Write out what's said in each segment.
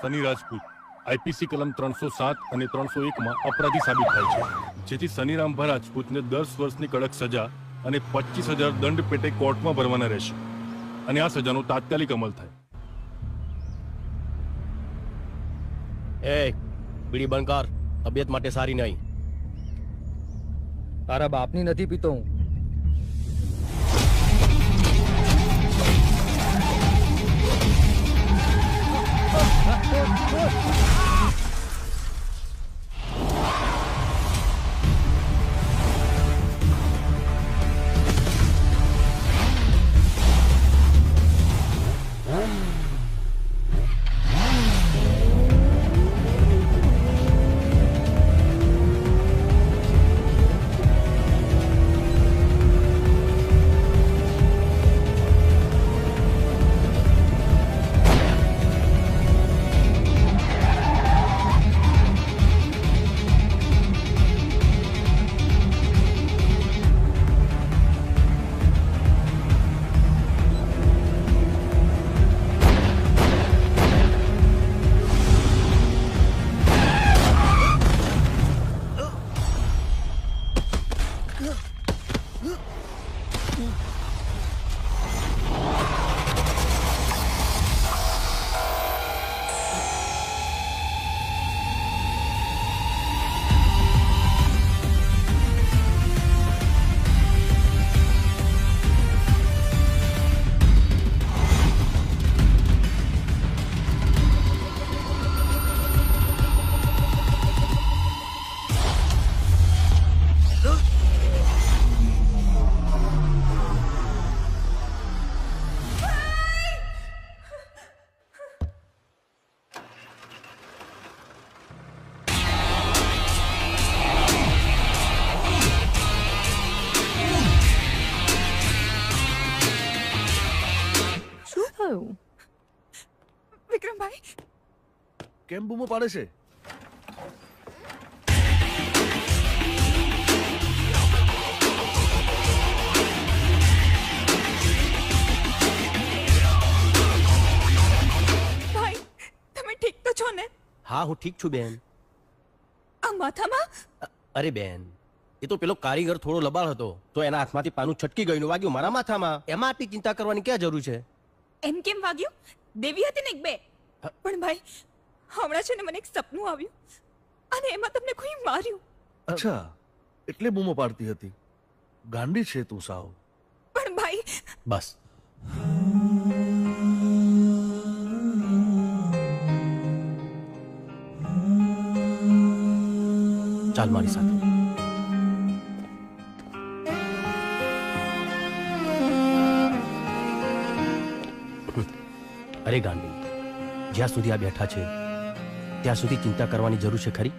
Sunny Rajput IPC કલમ 307 અને 301 અપરાધી સાબિત થાય છે, જેથી સની રામભા રાજપૂતને 10 વર્ષની કડક સજા અને 25,000 દંડ પેટે કોર્ટમાં ભરવાના રહેશે અને આ સજાનો તાત્કાલિક અમલ થાય. એ બીડી બંધ કર, તબિયત માટે સારી નહીં. તારા બાપની નથી પીતો હું. વિક્રમભાઈ કેમ બૂમો પાડે છે? ભાઈ તમે ઠીક તો છો ને? હા, હું ઠીક છું બેન. આ માથામાં? અરે બેન, એ તો પેલો કારીગર થોડો લબાડ હતો તો એના હાથમાંથી પાનું છટકી ગયું ને વાગ્યું મારા માથામાં. એમાં આટલી ચિંતા કરવાની ક્યાં જરૂર છે? એમ કેમ વાગ્યું? દેવી હતી ને એક બે. પણ ભાઈ હમણાં છે ને મને એક સપનું આવ્યું અને એમાં તમને કોઈ માર્યું. અચ્છા, એટલે બૂમો પાડતી હતી. ગાંડી છે તું સાવ. પણ ભાઈ બસ, ચાલ મારી સાથે. અરે ગાંડી, જ્યાં સુધી આ બેઠા છે ત્યાં સુધી ચિંતા કરવાની જરૂર છે ખરી?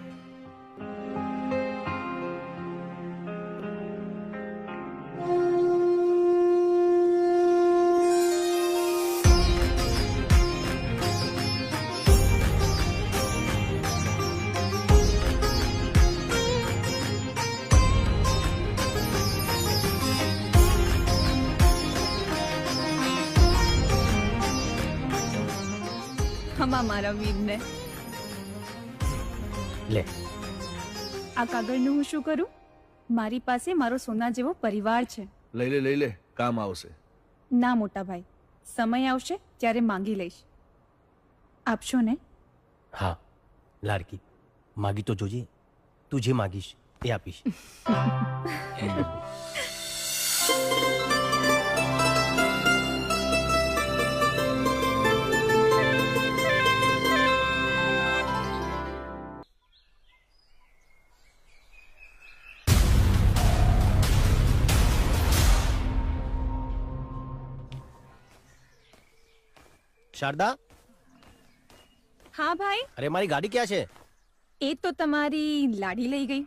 હમા મારા વીરને. લે, આ કાગળનું હું શું કરું? મારી પાસે મારો સોના જેવો પરિવાર છે. લઈ લે, કામ આવશે. ના મોટા ભાઈ, સમય આવશે ત્યારે માંગી લઈશ. આપશો ને? હા લાડકી, માગી તો જોજે. તું જે માગીશ એ આપીશ. શારદા, હા ભાઈ. અરે મારી ગાડી ક્યાં છે? એ તો તમારી લાડી લઈ ગઈ.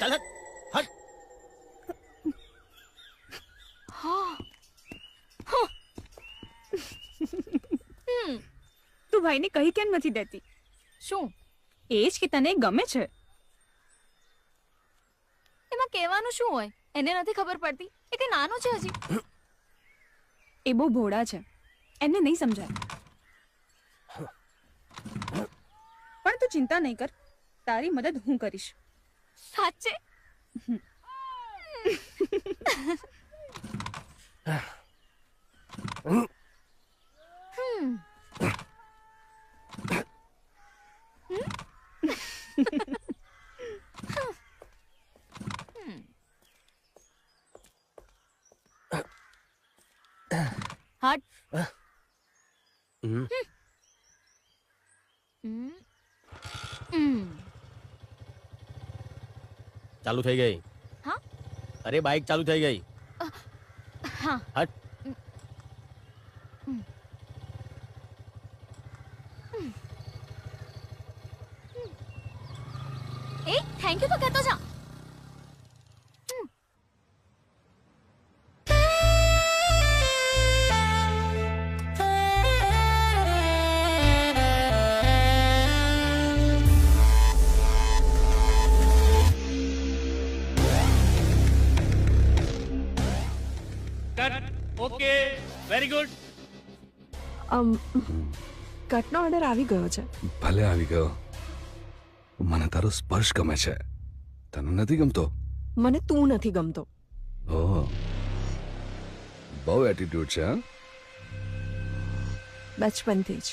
ચાલ હટ. તું ભાઈને કહી કેમ નથી દેતી? શું એ જ કે તને ગમે છે. એમાં કહેવાનું શું હોય? એને નથી ખબર પડતી. એ કે નાનો છે હજી. એ બહુ ભોળા છે, એમને નહીં સમજાય. પણ તું ચિંતા નહીં કર, તારી મદદ હું કરીશ. સાચે? હટ. હમ. ચાલુ થઈ ગઈ. હા? અરે બાઇક ચાલુ થઈ ગઈ. હા. હટ. એ થેન્ક યુ તો કહેતો જા. Okay, very good. કટનો ઓર્ડર આવી ગયો છે. ભલે આવી ગયો. મને તારો સ્પર્શ ગમે છે, તને નથી ગમતો? મને તું નથી ગમતો. ઓહ, બહુ એટીટ્યુડ છે. હા, બચપનથી જ.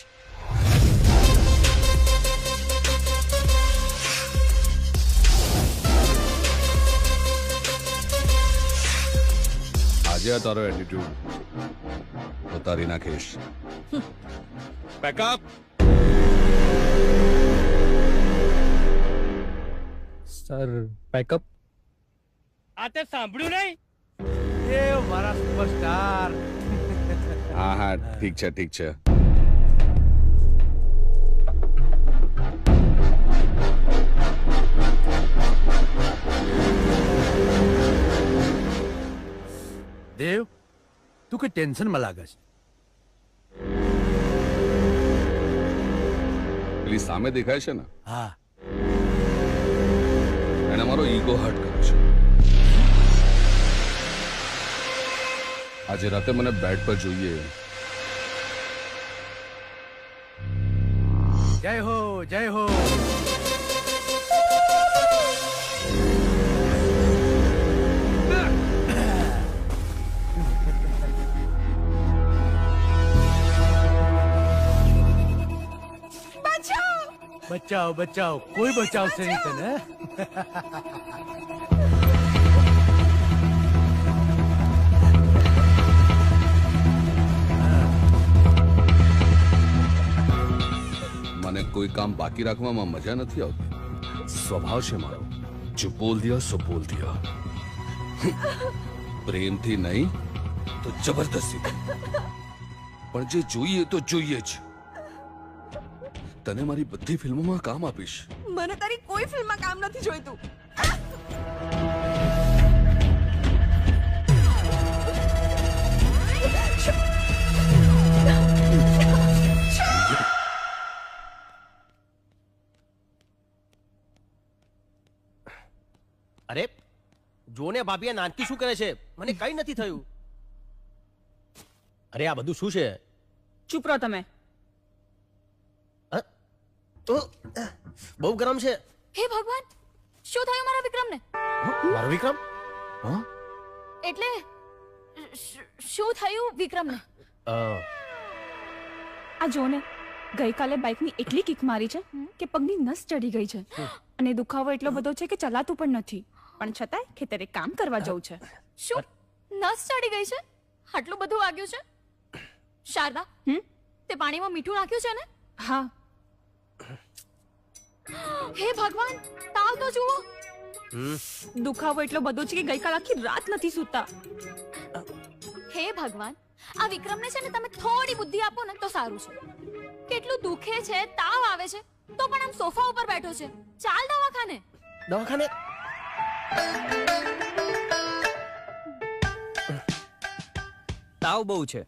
આજે આ તારો એટીટ્યુડ ઉતારી નાખીશ. પેકઅપ. Sir pack up. આ તે સાંભળ્યું નહીં? એ મારા સુપરસ્ટાર. હા હા, ઠીક છે ઠીક છે. દેવ, તું કે ટેન્શનમાં લાગે છે? પેલી સામે દેખાય છે ને, હા. એને મારો ઈગો હર્ટ કર્યો છે. આજે રાતે મને બેડ પર જોઈએ. જય હો, જય હો. બચાવ બચાવ, કોઈ બચાવશે નહીં તને. મને કોઈ કામ બાકી રાખવામાં મજા નથી આવતી. સ્વભાવ છે મારો, જો બોલ દિયા સો બોલ દિયા. પ્રેમથી નહીં તો જબરદસ્તી, પણ જે જોઈએ તો જોઈએ જ. તને મારી બધી ફિલ્મોમાં કામ આપીશ. મને તારી કોઈ ફિલ્મમાં કામ નથી જોઈતું. અરે જોને ભાભી, આ નાનકી શું કરે છે? મને કઈ નથી થયું. અરે આ બધું શું છે? ચૂપ રહો તમે. બહુ ગરમ છે. હે ભગવાન, શું થયું મારા વિક્રમને? મારો વિક્રમ? એટલે શું થયું વિક્રમને? આ જો ને, ગઈકાલે બાઇકની એટલી કિક મારી છે કે પગની નસ ચડી ગઈ છે અને દુખાવો એટલો બધો છે કે ચલાતું પણ નથી. પણ છતાંય ખેતરે કામ કરવા જવું છે. શું નસ ચડી ગઈ છે? આટલું બધું વાગ્યું છે? શારદા, તે પાણીમાં મીઠું નાખ્યું છે ને? હા. હે ભગવાન, તાવ તો જુઓ. દુખાવો એટલો બધો છે કે ગઈકાલ આખી રાત નથી સૂતા. હે ભગવાન, આ વિક્રમને છે ને તમે થોડી બુદ્ધિ આપો ને તો સારું છે. કેટલું દુખે છે, તાવ આવે છે, તો પણ આમ સોફા ઉપર બેઠો છે. ચાલ દવાખાને. દવાખાને? તાવ બહુ છે.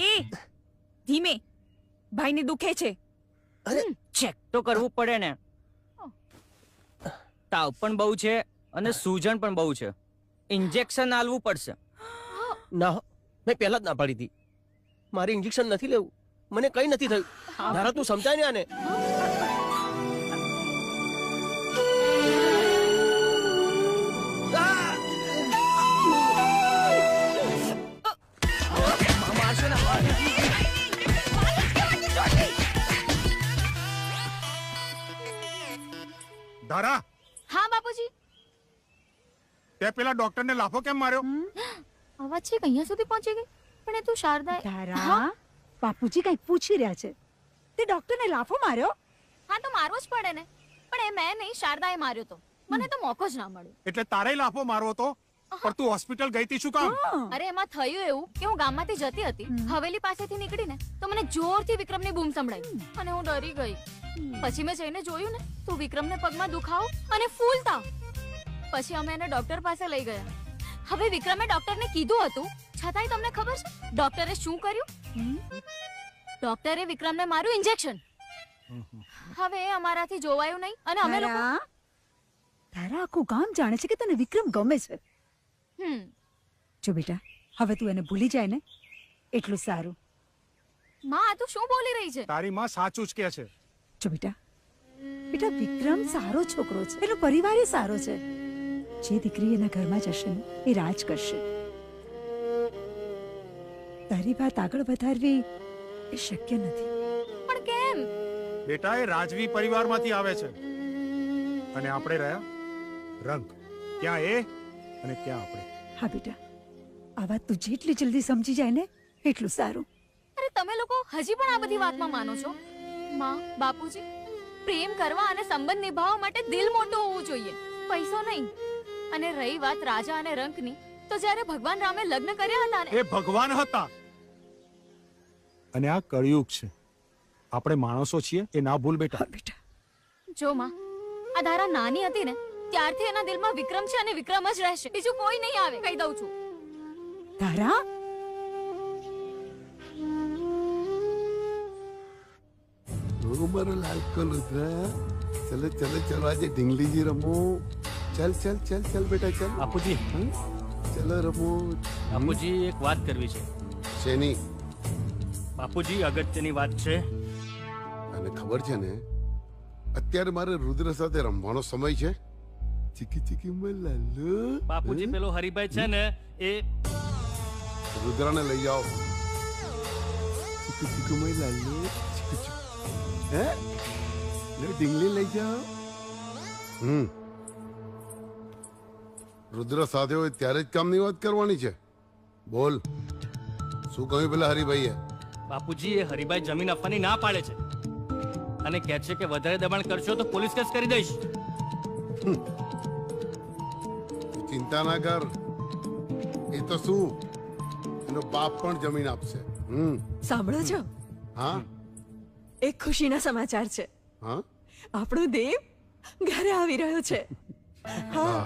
એ ધીમે, ભાઈને દુખે છે. ચેક તો કરવું પડે ને. તાવ પણ બહુ છે અને સૂજન પણ બહુ છે. ઇન્જેક્શન આલવું પડશે. ના હો, મેં પહેલા જ ના પાડી હતી. મારે ઇન્જેક્શન નથી લેવું, મને કઈ નથી થયું. ધારા તું સમજાય ને આને. ધારા, હા બાપુજી. તે પેલા ડોક્ટરને લાફો કેમ માર્યો? અવાજ છે અહીંયા સુધી પહોંચી ગઈ. પણ એ તું શારદા. તારા બાપુજી કઈક પૂછી રહ્યા છે. તે ડોક્ટરને લાફો માર્યો? હા તો મારવો જ પડે ને. પણ એ મેં નહીં, શારદાએ માર્યો તો. મને તો મોકો જ ના મળ્યો. એટલે તારે લાફો મારવો તો? પણ તું હોસ્પિટલ ગઈ તી શું કામ? અરે એમાં થયું એવું કે હું ગામમાંથી જતી હતી. હવેલી પાસેથી નીકળીને તો મને જોરથી વિક્રમની બૂમ સંભળાઈ અને હું ડરી ગઈ. પછી મેં જઈને જોયું ને તો વિક્રમને પગમાં દુખાવો અને ફૂલ તાવ. પછી અમે એને ડોક્ટર પાસે લઈ ગયા. હવે વિક્રમે ડોક્ટરને કીધું હતું, છતાંય તમને ખબર છે ડોક્ટરે શું કર્યું? ડોક્ટરે વિક્રમને માર્યું ઇન્જેક્શન. હવે એ અમારાથી જોવાયું નહીં અને અમે લોકો તારા આખું ગામ જાણે છે કે તને વિક્રમ ગમે છે. જો બેટા, હવે તું એને ભૂલી જાય ને એટલું સારું. માં આ તું શું બોલી રહી છે? તારી માં સાચું જ કે છે. જો બેટા, બેટા વિક્રમ સારો છોકરો છે, એનો પરિવાર એ સારો છે. જે દીકરી એના ઘરમાં જશે ને એ રાજ કરશે. તારી વાત આગળ વધારવી એ શક્ય નથી. પણ કેમ? બેટા એ રાજવી પરિવારમાંથી આવે છે અને આપણે રહ્યા રંગ. ક્યાં એ અને ક્યાં આપણે. હા બેટા, આ વાત તું જેટલી જલ્દી સમજી જાય ને એટલું સારું. અરે તમે લોકો હજી પણ આ બધી વાતમાં માનો છો? માં, બાપુજી, પ્રેમ કરવા અને સંબંધ નિભાવવા માટે દિલ મોટું હોવું જોઈએ, પૈસો નહીં. અને રહી વાત રાજા અને રંકની, તો જ્યારે ભગવાન રામે લગ્ન કર્યા હતા ને, એ ભગવાન હતા અને આ કળિયુગ છે. આપણે માણસો છીએ એ ના ભૂલ બેટા. બેટા જો માં, આ ધારા નાની હતી ને ત્યારથી એના દિલમાં વિક્રમ છે અને વિક્રમ જ રહેશે. બીજું કોઈ નહીં આવે, કહી દઉં છું. તારા મારો લાલ કલુતરા, ચલો ચલો ચલો આજે ઢીંગલીજી રમો. ચલ ચલ ચલ ચલ બેટા ચલ. બાપુજી, ચલો રમો. બાપુજી એક વાત કરવી છે. શેની? બાપુજી અગત્યની વાત છે. અને ખબર છે ને અત્યારે મારે રુદ્ર સાથે રમવાનો સમય છે. ચીકી ચીકી મલાલો. બાપુજી પેલો હરિભાઈ છે ને એ રુદ્રાને લઈ જાઓ. ચીકુ ચીકુ મલાલો. ચીકુ ચીકુ. હે લે ઢીંગલી લઈ જાઓ. રુદ્ર સાથે હોય ત્યારે જ કામની વાત કરવાની છે. બોલ, શું કહ્યું પેલા હરિભાઈએ? બાપુજી એ હરિભાઈ જમીન આપવાની ના પાડે છે અને કહે છે કે વધારે દબાણ કરશો તો પોલીસ કેસ કરી દઈશ. ચિંતા ના કર, એ તો શું એનો બાપ પણ જમીન આપશે. સાંભળો છો? હા, એક ખુશીના સમાચાર છે. હા, આપણો દેવ ઘરે આવી રહ્યો છે. હા,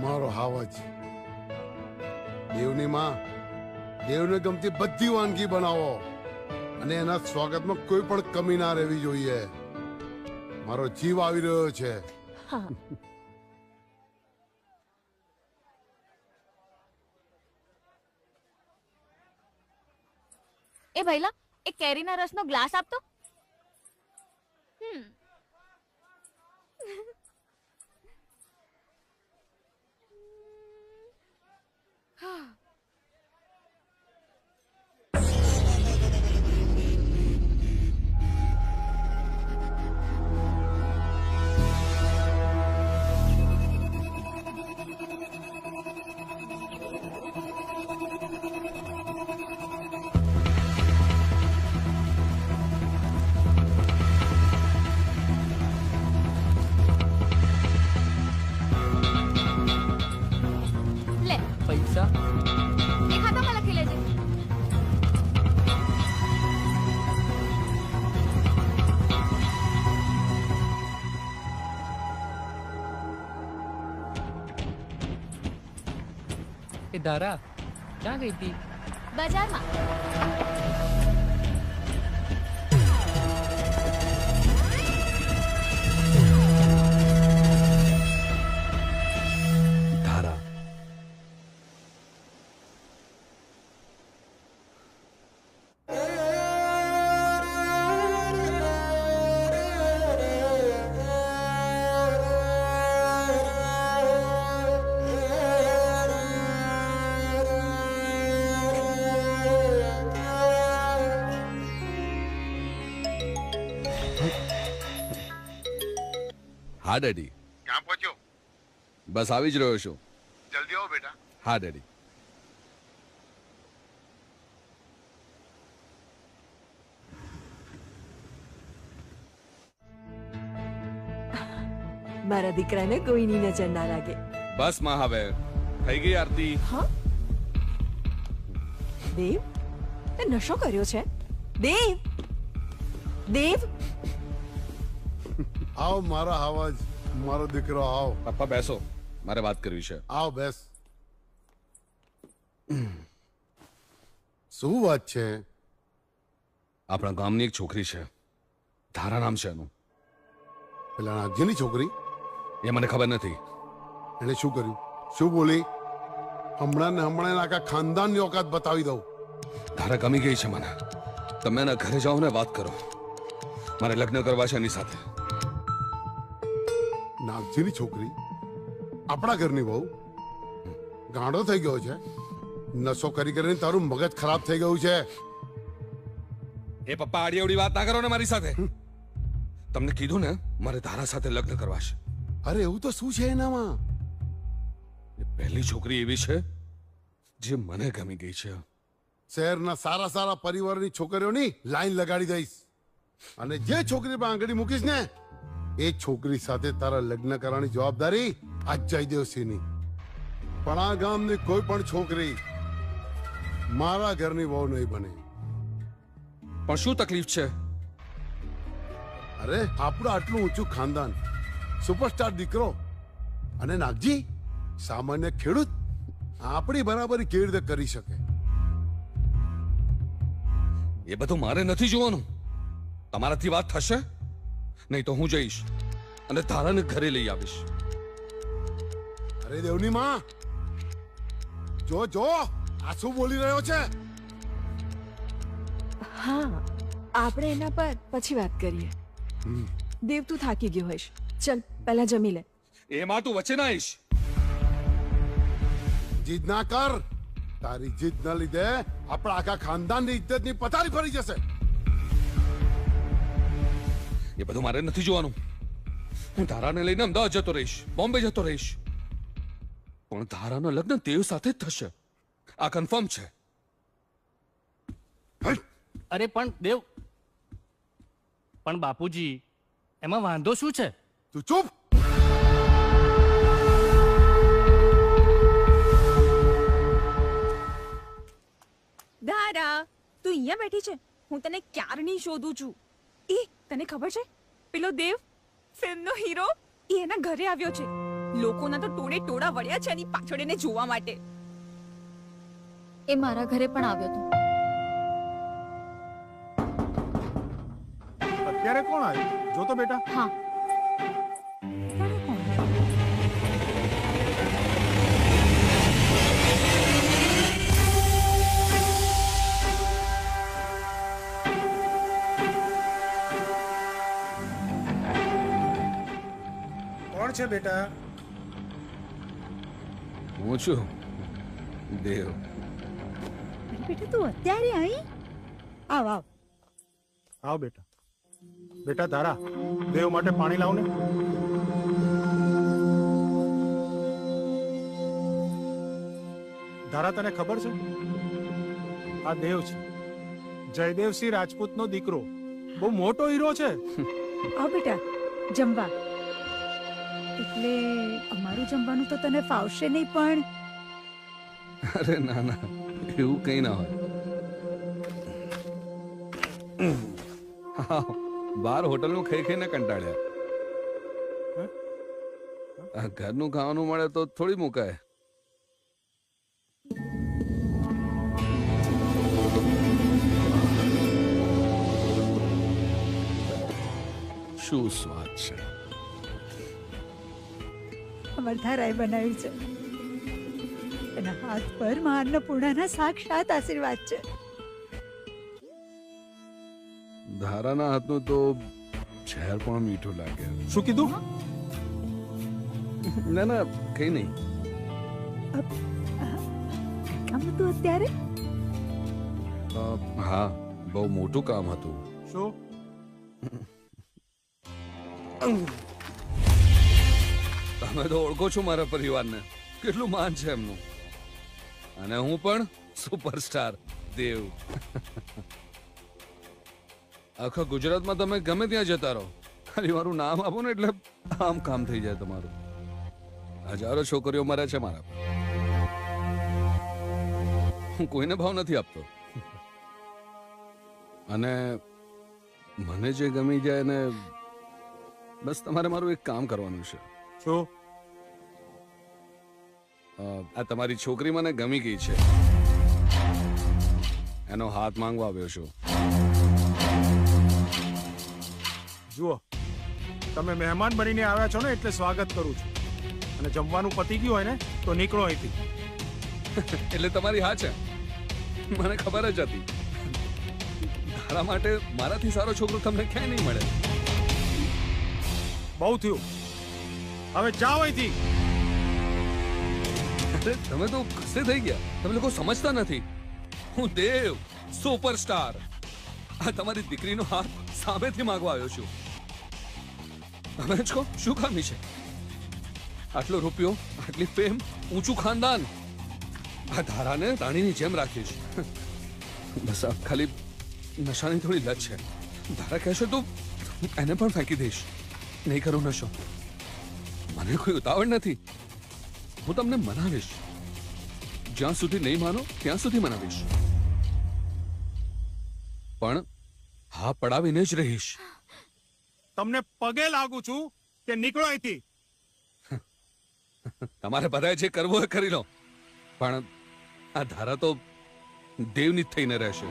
મારો હાવજ. દેવની માં દેવને ગમતી બધી વાનગી બનાવો અને એના સ્વાગતમાં કોઈ પણ કમી ના રહેવી જોઈએ. મારો જીવ આવી રહ્યો છે. હા, એ ભઈલા, એક કેરીના રસનો ગ્લાસ આપતો. પૈસા એ ધારા ક્યાં ગઈ હતી? બજારમાં. ધારા, હા ડેડી. ક્યાં પહોંચ્યો? બસ આવી જ રહ્યો છું. જલ્દી આવો બેટા. હા ડેડી. મારા દીકરાને કોઈની નજર ના લાગે. બસ માં હવે થઈ ગઈ આરતી. દેવ, તે નશો કર્યો છે? દેવ, દેવ, આવ મારા આવાજ, મારો દીકરો આવ. પપ્પા બેસો, મારે વાત કરવી છે. આવ બેસ. શું વાત છે? આપણા ગામની એક છોકરી છે, ધારા નામ છે એનું. પેલા નાગજીની છોકરી? એ મને ખબર નથી. એને શું કર્યું? શું બોલી? હમણાં ને હમણાં એના આખા ખાનદાનની ઓકાત બતાવી દઉં. ધારા ગમી ગઈ છે મને. તમે એના ઘરે જાઓ ને વાત કરો. મારે લગ્ન કરવા છે એની સાથે. નાગજીની છોકરી આપણા ઘરની બહુ ગાંડો થઈ ગયો છે. નશો કરી કરીને તારું મગજ ખરાબ થઈ ગયું છે. એ પપ્પા આડી અવડી વાત ના કરો ને મારી સાથે. તમને કીધું ને મારે ધારા સાથે લગ્ન કરવા છે. અરે એવું તો શું છે એનામાં? એ પહેલી છોકરી એવી છે જે મને ગમી ગઈ છે. શહેરના સારા સારા પરિવારની છોકરીઓની લાઈન લગાડી દઈશ અને જે છોકરી પર આંગળી મૂકીશ ને એ છોકરી સાથે તારા લગ્ન કરવાની જવાબદારી આજ જયદેવસિંહની. પણ આ ગામની કોઈ પણ છોકરી મારા ઘરની વહુ નહીં બને. પણ શું તકલીફ છે? અરે આપણું આટલું ઊંચું ખાનદાન, સુપરસ્ટાર દીકરો અને નાગજી સામાન્ય ખેડૂત, આપણી બરાબરી કેવી રીતે કરી શકે? એ બધું મારે નથી જોવાનું. તમારાથી વાત થશે નહીં તો હું જઈશ અને ધારાને ઘરે લઈ આવીશ. અરે દેવની માં, જો જો આ શું બોલી રહ્યો છે? હા, આપણે એના પર પછી વાત કરીએ. દેવ, તું થાકી ગયો હોઈશ, ચલ પહેલા જમી લે. એમાં તું વચ્ચે ના આવીશ. જીદ ના કર. તારી જીદ ના લીધે આપણા આખા ખાનદાનની ઇજ્જતની પથારી ફરી જશે. એ બધું મારે નથી જોવાનું. હું ધારાને લઈને અમદાવાદ જતો રહીશ, બોમ્બે જતો રહીશ. પણ ધારાના લગ્ન દેવ સાથે જ થશે, આ કન્ફર્મ છે. અરે પણ દેવ, પણ બાપુજી એમાં વાંધો શું છે? તું ચૂપ. ધારા, તું અહીંયા બેઠી છે? હું તને ક્યારની શોધું છું. એ તને ખબર છે, પેલો દેવ ફિલ્મનો હીરો એ એના ઘરે આવ્યો છે. લોકોના તો ટોળે ટોળા વળ્યા છે એની પાછળ એને જોવા માટે. એ મારા ઘરે પણ આવ્યો હતો. અત્યારે કોણ આવ્યું? જો તો બેટા. હા, કોણ છે બેટા? હું છું દેવ. બેટા તું અત્યારે આવી? આવ આવ. આવ બેટા. બેટા ધારા, દેવ માટે પાણી લાવ ને. ધારા, તને ખબર છે આ દેવ છે જયદેવસિંહ રાજપૂતનો દીકરો. બહુ મોટો હીરો છે. આવ બેટા જમવા. એટલે અમારું જમવાનું તો તને ફાવશે નહીં પણ. અરે ના ના, એવું કઈ ના હોય. બાર હોટલનું ખાઈ ખાઈને કંટાળ્યા. ઘરનું ખાવાનું મળે તો થોડી મુકાય. શું સ્વાદ છે. અમાર ધારાએ બનાવ્યું છે. એના હાથ પર માં અન્નપૂર્ણાના સાક્ષાત આશીર્વાદ છે. ધારાના હાથનું તો ઝેર પણ મીઠું લાગે. શું કીધું? ના ના કઈ નહીં. કામ હતું અત્યારે? હા, બહુ મોટું કામ હતું. શું? તમે તો ઓળખો છો મારા પરિવારને, કેટલું માન છે એમનું. અને હું પણ સુપરસ્ટાર દેવ. આખા ગુજરાતમાં તમે ગમે ત્યાં જતા રહો, ખાલી મારું નામ આપો ને એટલે આમ કામ થઈ જાય તમારું. હજારો છોકરીઓ મરે છે મારા પર. હું કોઈને ભાવ નથી આપતો. અને મને જે ગમી જાય ને બસ તમારે મારું એક કામ કરવાનું છે. શું? આ તમારી છોકરી મને ગમી ગઈ છે, એનો હાથ માંગવા આવ્યો છું. જુઓ, તમે મહેમાન બનીને આવ્યા છો ને એટલે સ્વાગત કરું છું. અને જમવાનું પતી ગયું હોય ને તો નીકળો અહીંથી. એટલે તમારી હા છે, મને ખબર જ હતી. તારા માટે મારાથી સારો છોકરો તમને ક્યાંય નહીં મળે. બહુ થયું, હવે જાઓ અહીંથી. તમે તો ગુસ્સે થઈ ગયા. તમે લોકો સમજતા નથી. હું દેવ સુપરસ્ટાર આ તમારી દીકરીનો હાથ સામેથી માંગવા આવ્યો છું. તમે જ કહો શું ખામી છે? આટલો રૂપિયો, આટલી ફેમ, ઊંચું ખાનદાન, આ ધારાને રાણીની જેમ રાખીશ. બસ આ ખાલી નશાની થોડી લત છે. ધારા કહેશે તો એને પણ ફેંકી દઈશ. નહીં કરું નશો. મને કોઈ ઉતાવળ નથી. હું તમને મનાવીશ. જ્યાં સુધી નહીં માનો ત્યાં સુધી મનાવીશ. પણ હા પડાવીને જ રહીશ. તમને પગે લાગુ છું કે નીકળો અહીંથી. તમારે બધાએ જે કરવું એ કરી લો, પણ આ ધારા તો દેવની જ થઈને રહેશે.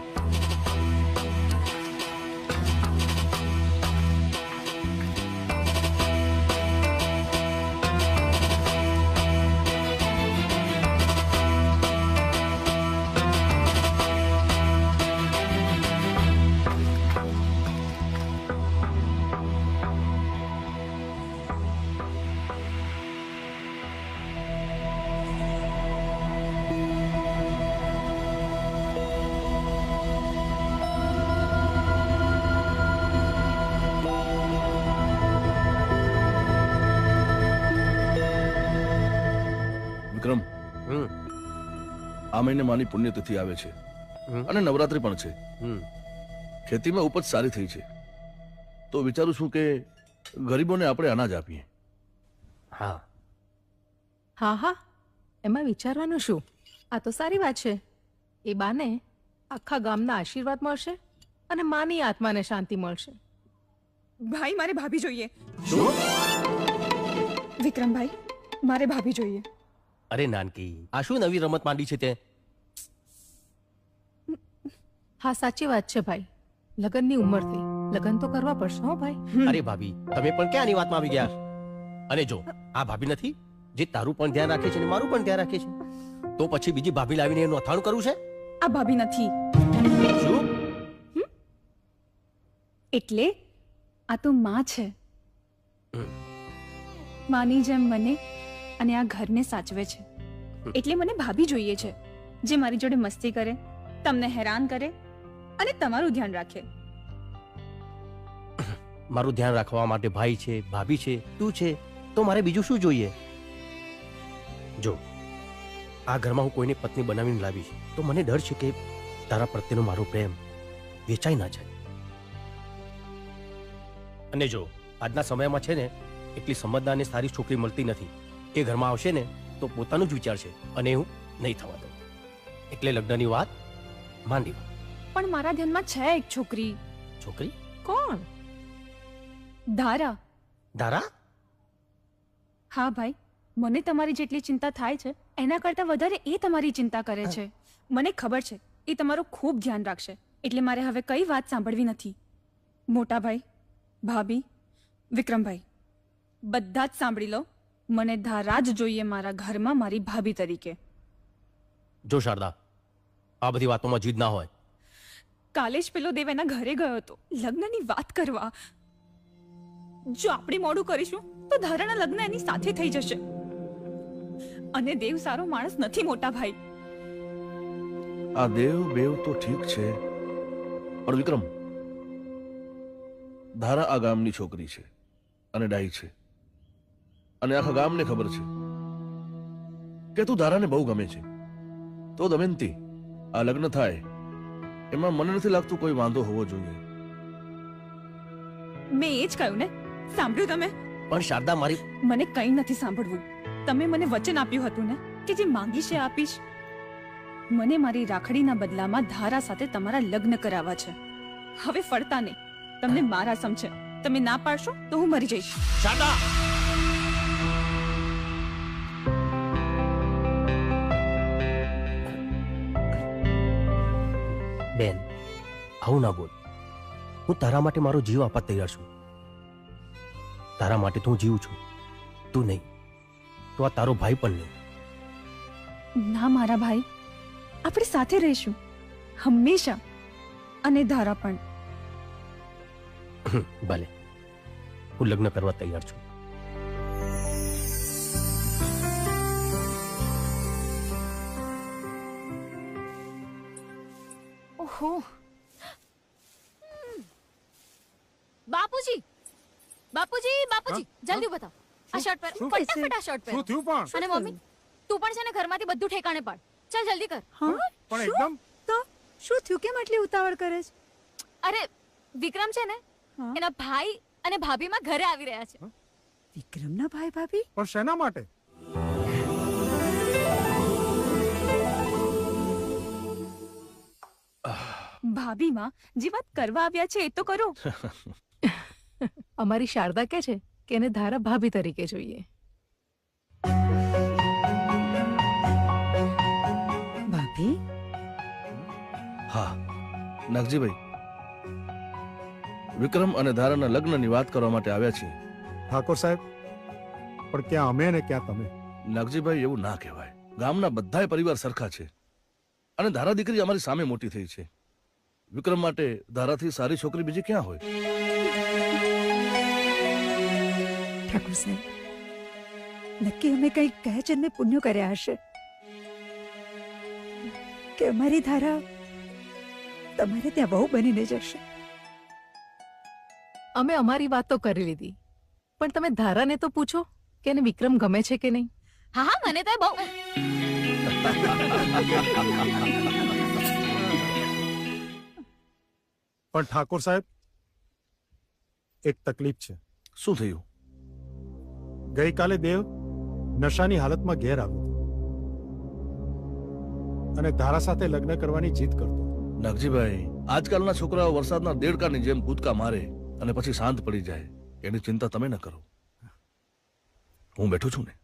વિક્રમ, આ મહિને માની પુણ્યતિથિ આવે છે અને નવરાત્રી પણ છે. ખેતીમાં ઉપજ સારી થઈ છે, તો વિચારું છું કે ગરીબોને આપણે અનાજ આપીએ. હા હા હા, એમાં વિચારવાનું શું? આ તો સારી વાત છે. એ બાને આખા ગામના આશીર્વાદ મળશે અને માની આત્માને શાંતિ મળશે. ભાઈ, મારે ભાભી જોઈએ. વિક્રમભાઈ, મારે ભાભી જોઈએ. અરે નાનકી, આ શું નવી રમત માંડી છે તે? હા, સાચી વાત છે ભાઈ. લગનની ઉંમર થઈ, લગન તો કરવા પડશે હો ભાઈ. અરે ભાભી, તમે પણ ક્યાંની વાતમાં આવી ગયા? અને જો આ ભાભી નથી જે તારું પણ ધ્યાન રાખે છે અને મારું પણ ધ્યાન રાખે છે, તો પછી બીજી ભાભી લાવીને એનું અથાણું કરવું છે? આ ભાભી નથી. શું? એટલે આ તો માં છે. માની જેમ મને અને આ ઘરને સાચવે છે. એટલે મને ભાભી જોઈએ છે જે મારી જોડે મસ્તી કરે, તમને હેરાન કરે અને તમારું ધ્યાન રાખે. મારું ધ્યાન રાખવા માટે ભાઈ છે, ભાભી છે, તું છે, તો મારે બીજું શું જોઈએ? જો આ ઘરમાં હું કોઈને પત્ની બનાવીને લાવીશ તો મને ડર છે કે તારા પ્રત્યેનો મારો પ્રેમ વેચાઈ ના જાય. અને જો આજના સમયમાં છે ને એટલી સમજદાર અને સારી છોકરી મળતી નથી. એ ઘરમાં આવશે ને તો પોતાનું જ વિચારશે અને હું નહીં થવા દઉં. એટલે લગ્નની વાત માંડી. પણ મારા ધ્યાનમાં છે એક છોકરી. છોકરી? કોણ? ધારા. ધારા? હા ભાઈ, મને તમારી જેટલી ચિંતા થાય છે એના કરતાં વધારે એ તમારી ચિંતા કરે છે. મને ખબર છે એ તમારું ખૂબ ધ્યાન રાખશે. એટલે મારે હવે કઈ વાત સાંભળવી નથી. મોટા ભાઈ, ભાભી, વિક્રમભાઈ, બધા જ સાંભળી લો, મને ધારા જ જોઈએ મારા ઘરમાં મારી ભાભી તરીકે. જો શારદા, આ બધી વાતોમાં જીદ ના હોય. કાલે જ પેલો દેવ એના ઘરે ગયો હતો લગ્નની વાત કરવા. જો આપણે મોડું કરીશું તો ધારાના લગ્ન એની સાથે થઈ જશે. અને દેવ સારો માણસ નથી મોટા ભાઈ. આ દેવ બેવ તો ઠીક છે, પણ વિક્રમ, ધારા આ ગામની છોકરી છે અને ડાઈ છે, અને આખા ગામને ખબર છે કે તું ધારાને બહુ ગમે છે. તો દમયંતી, આ લગ્ન થાય એમાં મને નથી લાગતું કોઈ વાંધો હોવો જોઈએ. મેં એ જ કહ્યું ને, સાંભળ્યું તમે? પણ શારદા મારી, મને કંઈ નથી સાંભળવું. તમે મને વચન આપ્યું હતું ને કે જે માંગીશ એ આપીશ. મને મારી રાખડીના બદલામાં ધારા સાથે તમારા લગ્ન કરાવવા છે. હવે ફરતા નહીં. તમને મારા સમ છે. તમે ના પાડશો તો હું મરી જઈશ. શારદા, બેન, આવું ના બોલ. હું તારા માટે મારો જીવ આપવા તૈયાર છું. તારા માટે તો હું જીવું છું, તું નહીં તો આ તારો ભાઈ પણ નહીં. ના મારા ભાઈ, આપણે સાથે રહીશું હંમેશા. અને ધારા પણ. ભલે, હું લગ્ન કરવા તૈયાર છું. ઓહો, બાપુજી, બાપુજી, બાપુજી, જલ્દી બતાવ. આ શર્ટ પહેર, ફટાફટ આ શર્ટ પહેર. શું થયું પણ? અને મમ્મી, તું પણ છે ને ઘરમાંથી બધું ઠેકાણે પાડ. ચાલ જલ્દી કર. પણ એકદમ તો શું થયું? કેમ આટલી ઉતાવળ કરે છે? અરે વિક્રમ છે ને, એના ભાઈ અને ભાભીમાં ઘરે આવી રહ્યા છે. વિક્રમના ભાઈ ભાભી? પણ શેના માટે? ભાભીમાં જે વાત કરવા આવ્યા છે એ તો કરો. અમારી શારદા કે છે કે એને ધારા ભાભી તરીકે જોઈએ. ભાભી? હા નાગજીભાઈ, વિક્રમ અને ધારાના લગ્નની વાત કરવા માટે આવ્યા છીએ. ઠાકોર સાહેબ, પણ ક્યાં અમે ને ક્યાં તમે? નાગજીભાઈ, એવું ના કહેવાય. ગામના બધાય પરિવાર સરખા છે, અને ધારા દીકરી અમારી સામે મોટી થઈ છે. વિક્રમ માટે ધારાથી સારી છોકરી બીજી ક્યાં હોય? ઠાકોર સાહેબ, નક્કી અમે કંઈક કહે જન્મે પુણ્ય કર્યા હશે કે અમારી ધારા તમારે ત્યાં બહુ બનીને જશે. અમે અમારી વાત તો કરી લીધી, પણ તમે ધારાને તો પૂછો કે એને વિક્રમ ગમે છે કે નહીં. હા હા, મને તો બહુ. પણ ઠાકોર સાહેબ, એક તકલીફ છે. શું થયું? ગઈકાલે દેવ નશાની હાલતમાં ઘેર આવ્યો અને ધારા સાથે લગ્ન કરવાની જીદ કરતો. નાગજીભાઈ, આજકાલના છોકરાઓ વરસાદના દેડકાની જેમ કૂદકા મારે અને પછી શાંત પડી જાય, એની ચિંતા તમે ન કરો. હું બેઠો છું ને.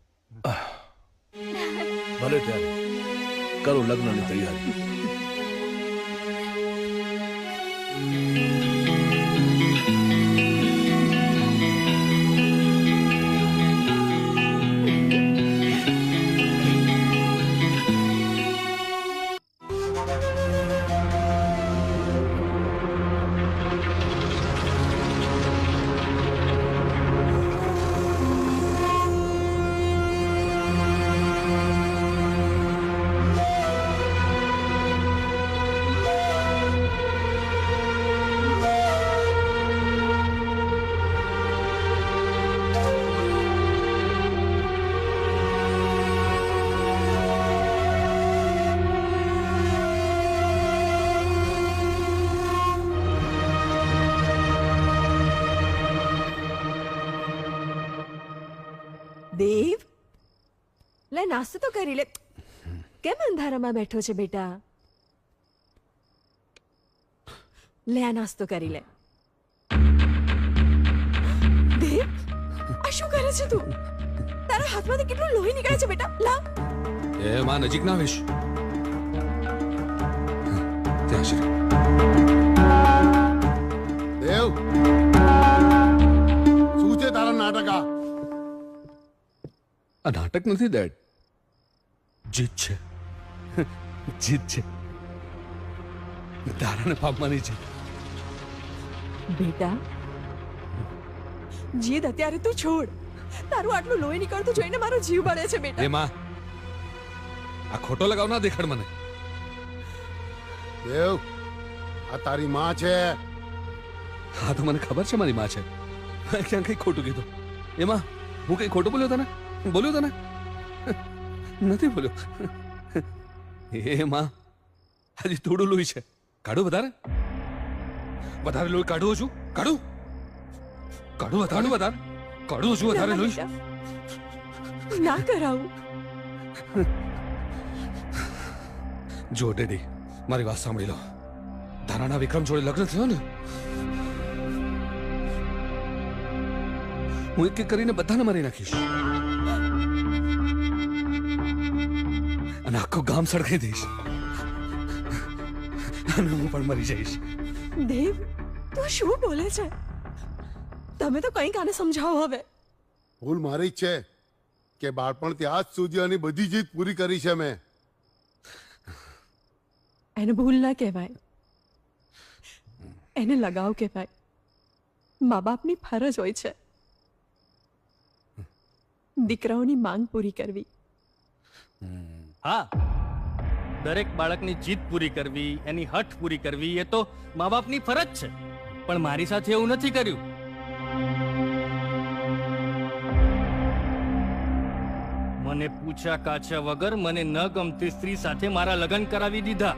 ભલે ત્યારે કરો લગ્નની તૈયારી. દેવ, લે નાસ્તો તો કરી લે. કેમ અંધારામાં બેઠો છે બેટા? લે આ નાસ્તો કરી લે. દેવ, આ શું કરે છે તું? તારા હાથમાંથી કેટલું લોહી નીકળે છે બેટા. લા, એ માં નજીક ના આવીશ. ત્યાં છે દેવ, શું આ નાટક નથી ડેડ, જીત છે, જીત છે, તારાને પામવાની છે. બેટા જીદ અત્યારે તું છોડ. તારું આટલું લોહી નીકળતું જોઈને મારો જીવ બળે છે બેટા. એ માં, આ ખોટો લગાવ ના દેખાડ મને. દેવ, આ તારી માં છે. હા તો મને ખબર છે મારી માં છે. મેં ક્યાં કઈ ખોટું કીધું? એમાં હું કઈ ખોટું બોલ્યો તને? બોલ્યો તને? નથી બોલ્યો. એ માં, હજી થોડું લોહી છે, કાઢું વધારે? વધારે લોહી કાઢું છું? કાઢું વધારે વધારે કાઢું છું વધારે લોહી? ના કરાવું. જો ડેડી, મારી વાત સાંભળી લો. ધારાના વિક્રમ જોડે લગ્ન થયો ને, હું એક એક કરીને બધાને મારી નાખીશ અને આખું ગામ સળગાઈ દઈશ અને હું પણ મરી જઈશ. દેવ, તું શું બોલે છે? તમે તો કંઈક આને સમજાવો હવે. ભૂલ મારી જ છે કે બાળપણથી આજ સુધી આની બધી જીત પૂરી કરી છે મેં. એને ભૂલ ના કહેવાય, એને લગાવ કહેવાય. મા બાપની ફરજ હોય છે દીકરાઓની માંગ પૂરી કરવી. હા, દરેક બાળકની જીદ પૂરી કરવી, એની હઠ પૂરી કરવી એ તો મા બાપની ફરજ છે. પણ મારી સાથે એવું નથી કર્યું. મને પૂછ્યા કાછ્યા વગર મને ન ગમતી સ્ત્રી સાથે મારા લગ્ન કરાવી દીધા.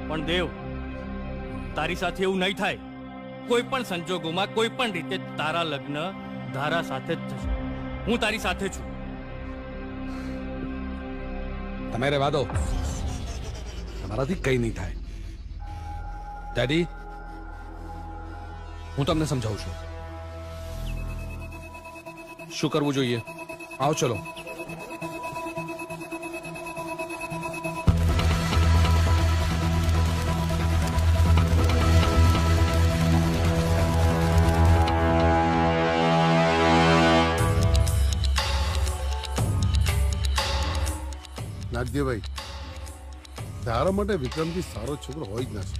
પણ દેવ, તારી સાથે એવું નહીં થાય. કોઈ પણ સંજોગોમાં, કોઈ પણ રીતે તારા લગ્ન ધારા સાથે જ થશે. હું તારી સાથે છું. તમે રહેવા દો, તમારાથી કઈ નહીં થાય. ડેડી, હું તમને સમજાવું છું શું કરવું જોઈએ. આવો ચલો. નાગદેવભાઈ, ધારા માટે વિક્રમજી સારો છોકરો હોય જ ના છે.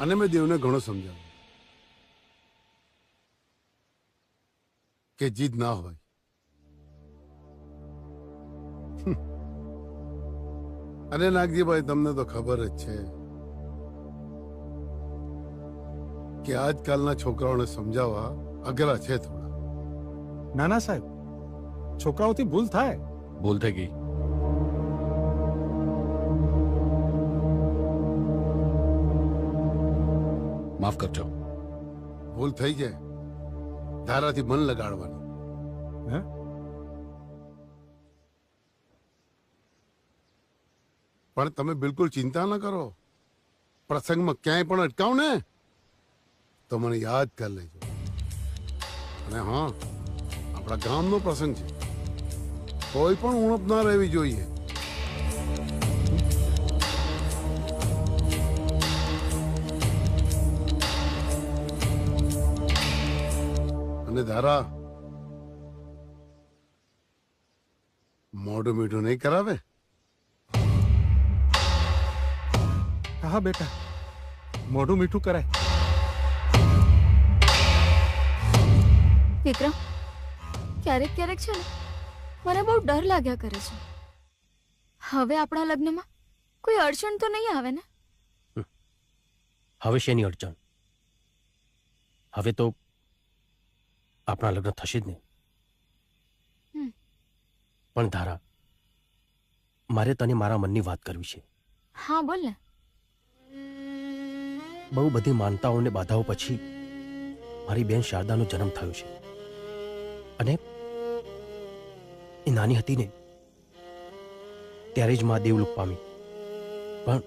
અને મેં દેવને ઘણો સમજાવ્યો કે જીદ ના હોય. અને નાગજીભાઈ, તમને તો ખબર જ છે કે આજકાલના છોકરાઓને સમજાવવા અઘરા છે થોડા. નાના સાહેબ, છોકરાઓથી ભૂલ થાય. ભૂલ થઈ ગઈ. માફ કરજો. ભૂલ થઈ જાય, ધારાથી મન લગાડવાનું. હે? પણ તમે બિલકુલ ચિંતા ન કરો. પ્રસંગમાં ક્યાંય પણ અટકાવ ને તો મને યાદ કરી લેજો. અને હા, આપણા ગામનો પ્રસંગ છે, કોઈ પણ ઉણપ ના રહેવી જોઈએ. અને ધારા મોઢું મીઠું નહીં કરાવે. હા બેટા, મોઢું મીઠું કરાય. વિક્રમ, ક્યારેક ક્યારેક છે ને મને બહુ ડર લાગ્યા કરે છે. હવે આપણા લગ્નમાં કોઈ અડચણ તો નહીં આવે ને? હવે શેની અડચણ? હવે તો આપણા લગ્ન થશે જ નહીં. પણ ધારા, મારે તને મારા મનની વાત કરવી છે. હા, બોલ ને. બહુ બધી માનતાઓ અને બાધાઓ પછી મારી બેન શારદાનો જન્મ થયો છે. અને એ નાની હતી ને ત્યારે જ મા દેવલોક પામી. પણ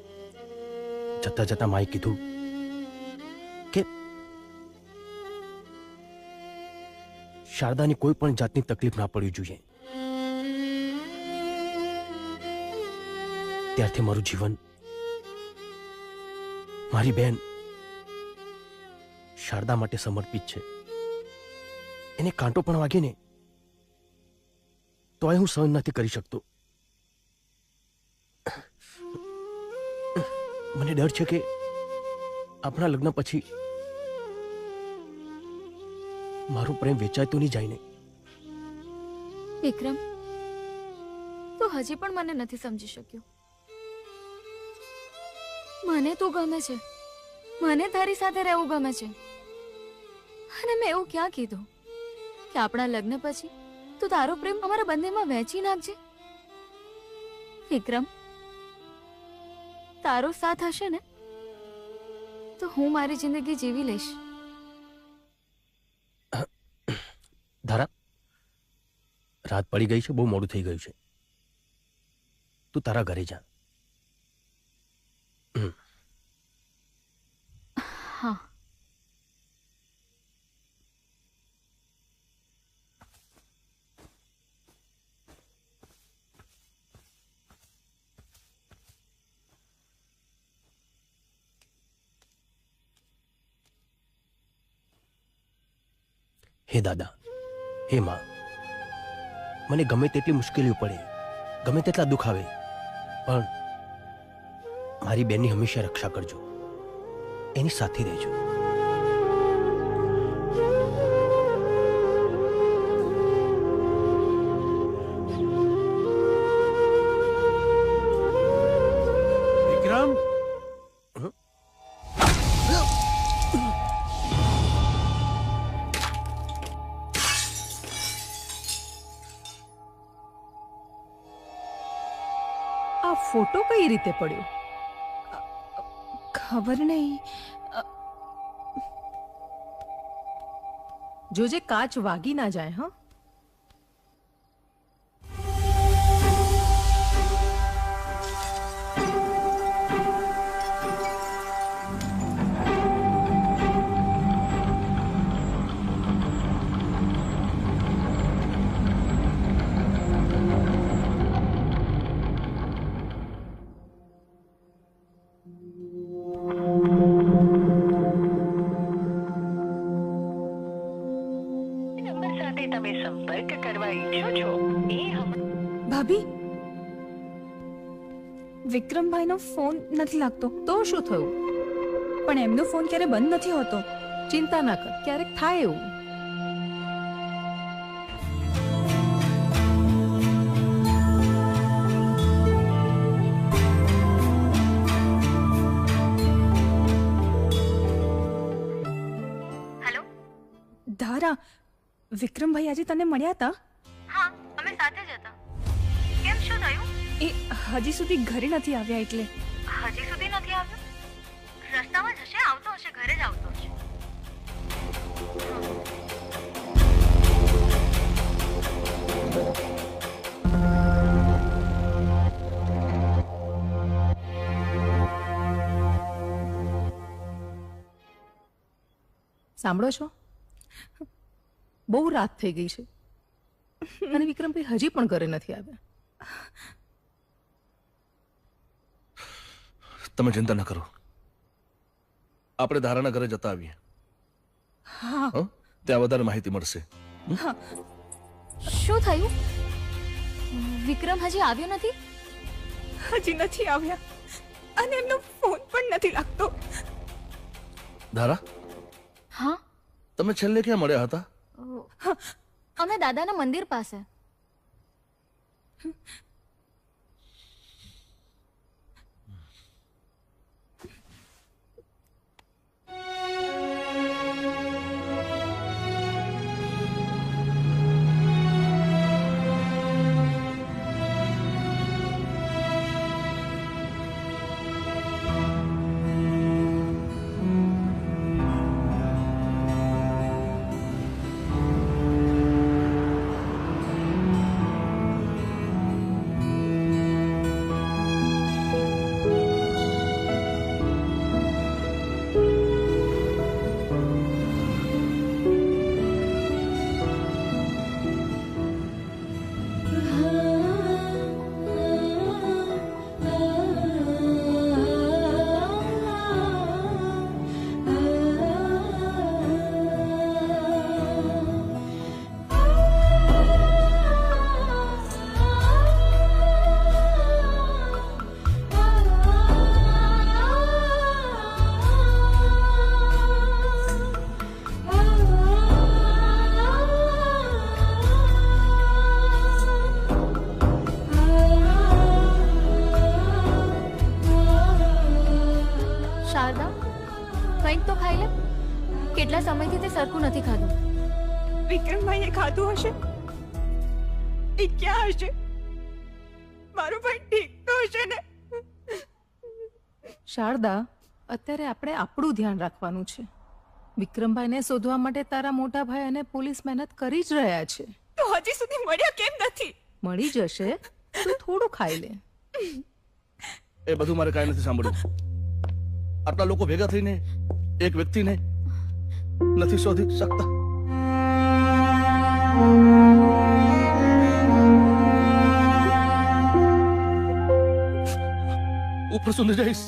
જતા જતા માએ કીધું કે શારદાની કોઈ પણ જાતની તકલીફ ના પડવી જોઈએ. ત્યારથી મારું જીવન મારી બેન શારદા માટે સમર્પિત છે. એને કાંટો પણ વાગે ને તોય હું સહન નથી કરી શકતો. મને ડર છે કે આપણા લગ્ન પછી મારો પ્રેમ વેચાય તો નહીં જાય ને. વિક્રમ, તું હજી પણ મને નથી સમજી શક્યો. મને તું ગમે છે, મને તારી સાથે રહેવું ગમે છે, અને મેં એવું ક્યાં કીધું કે આપણા લગ્ન પછી તું તારો પ્રેમ અમારા બંનેમાં વહેંચી નાખજે. વિક્રમ, તારો સાથ હશે ને તો હું મારી જિંદગી જીવી લઈશ. ધારા, રાત પડી ગઈ છે, બહુ મોડું થઈ ગયું છે. તું તારા ઘરે જા. હા. હે દાદા, હે માં, મને ગમે તેટલી મુશ્કેલીઓ પડે, ગમે તેટલા દુઃખ આવે, પણ મારી બેનની હંમેશા રક્ષા કરજો, એની સાથે રહેજો. વિક્રમ, આ ફોટો કઈ રીતે પડ્યો? ખબર નહીં. જોજે કાચ વાગી ના જાય. હા, ભાભી, વિક્રમભાઈનો ફોન નથી લાગતો. તો શું થયું? પણ એમનો ફોન ક્યારે બંધ નથી હોતો. ચિંતા ના કર, ક્યારેક થાય એવું. ધારા, વિક્રમભાઈ આજે તને મળ્યા હતા? હા, અમે સાથે જ હતા. કેમ, શું થયું? એ હજી સુધી ઘરે નથી આવ્યા. એટલે હજી સુધી નથી આવ્યો? રસ્તામાં જ હશે, આવતો હશે, ઘરે જ આવતો હશે. સાંભળો છો? બહુ રાત થઈ ગઈ છે અને વિક્રમભાઈ હજી પણ ઘરે નથી આવ્યા. તમે ચિંતા ન કરો, આપણે ધારાના ઘરે જતા આવીએ. હા, ત્યાં વધારે માહિતી મળશે. શું થયું? વિક્રમ હજી આવ્યો નથી? હજી નથી આવ્યા અને એમનો ફોન પણ નથી લાગતો. ધારા, હા, તમે છેલ્લે ક્યાં મળ્યા હતા? અમે દાદાના મંદિર પાસે. શારદા, કંઈક તો ખાઈ લે. કેટલા સમયથી તે સરખું નથી ખાધું. વિક્રમભાઈએ ખાધું હશે. એ ક્યાં હશે? મારો ભાઈ ઠીક તો હશે ને? શારદા, અત્યારે આપણે આપણું ધ્યાન રાખવાનું છે. વિક્રમભાઈને શોધવા માટે તારા મોટા ભાઈ અને પોલીસ મહેનત કરી જ રહ્યા છે. તો હજી સુધી મળ્યા કેમ નથી? મળી જશે, તું થોડું ખાઈ લે. એ બધું મારે કાંઈ નથી સાંભળ્યું. આટલા લોકો ભેગા થઈને એક વ્યક્તિને નથી શોધી શકતા. ઉપર સુધી જઈશ.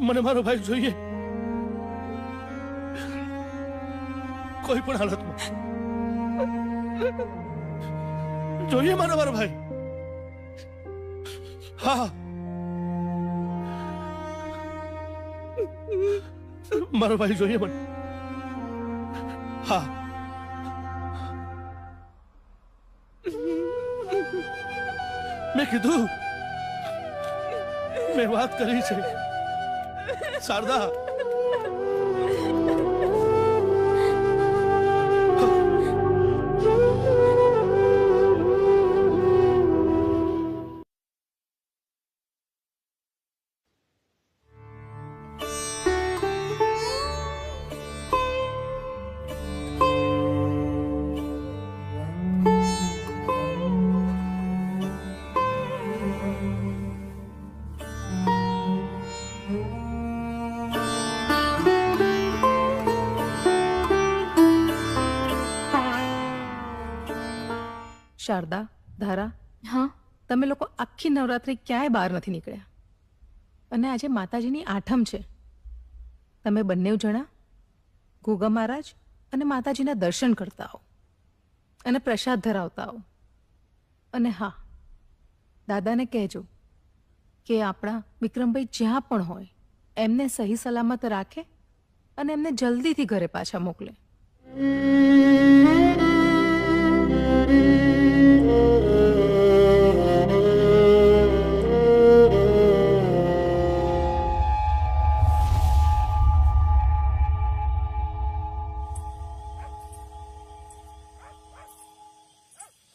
મને મારો ભાઈ જોઈએ, કોઈ પણ હાલતમાં જોઈએ મારો ભાઈ. હા, મારો ભાઈ જોઈએ મને. હા, મેં કીધું, મેં વાત કરી છે શારદા. શારદા, ધારા, હા, તમે લોકો આખી નવરાત્રી ક્યાંય બહાર નથી નીકળ્યા. અને આજે માતાજીની આઠમ છે. તમે બંને જણા ગોગા મહારાજ અને માતાજીના દર્શન કરતા આવો અને પ્રસાદ ધરાવતા આવો. અને હા, દાદાને કહેજો કે આપણા વિક્રમભાઈ જ્યાં પણ હોય એમને સહી સલામત રાખે અને એમને જલ્દીથી ઘરે પાછા મોકલે.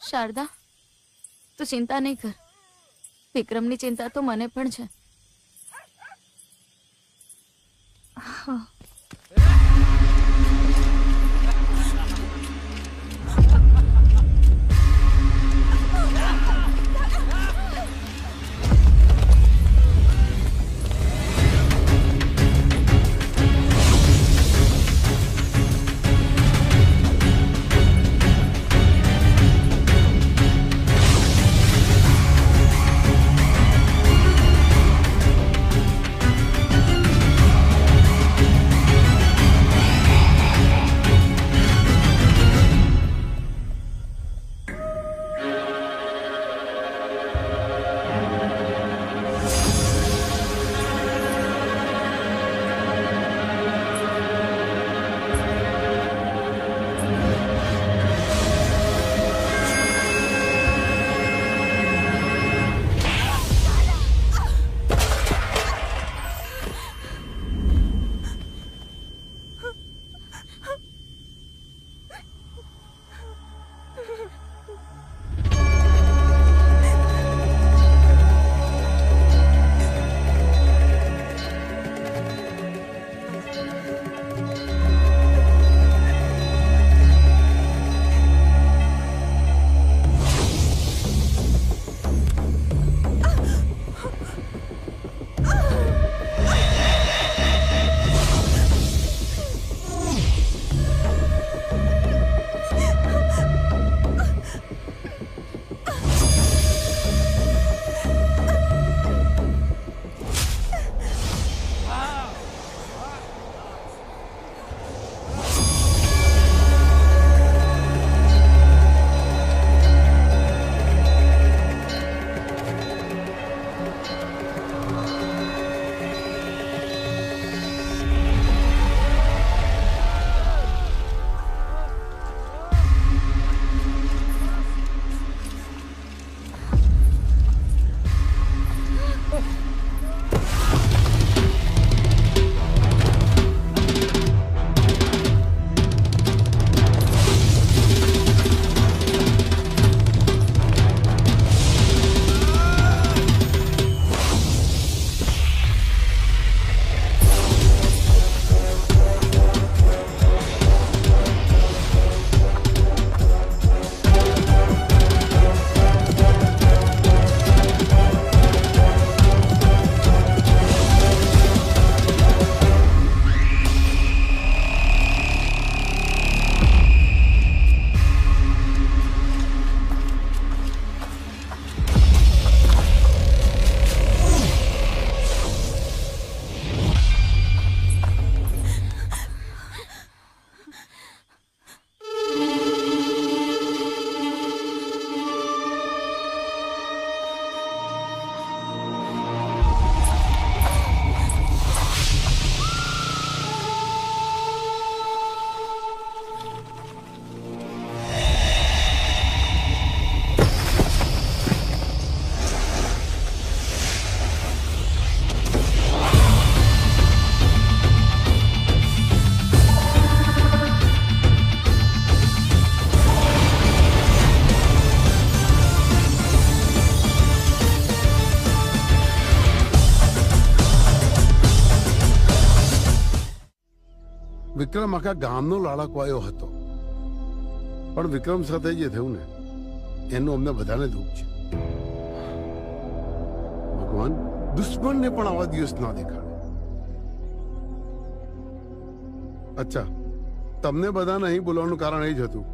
શારદા, તું ચિંતા નહીં કર. વિક્રમની ચિંતા તો મને પણ છે. હા, વિક્રમ આખા ગામનો લાડકવાયો હતો, પણ વિક્રમ સાથે જે થયું ને એનું અમને બધાને દુઃખ છે. ભગવાન દુશ્મનને પણ આવા દિવસ ના દેખાડે. અચ્છા, તમને બધાને અહીં બોલાવવાનું કારણ એ જ હતું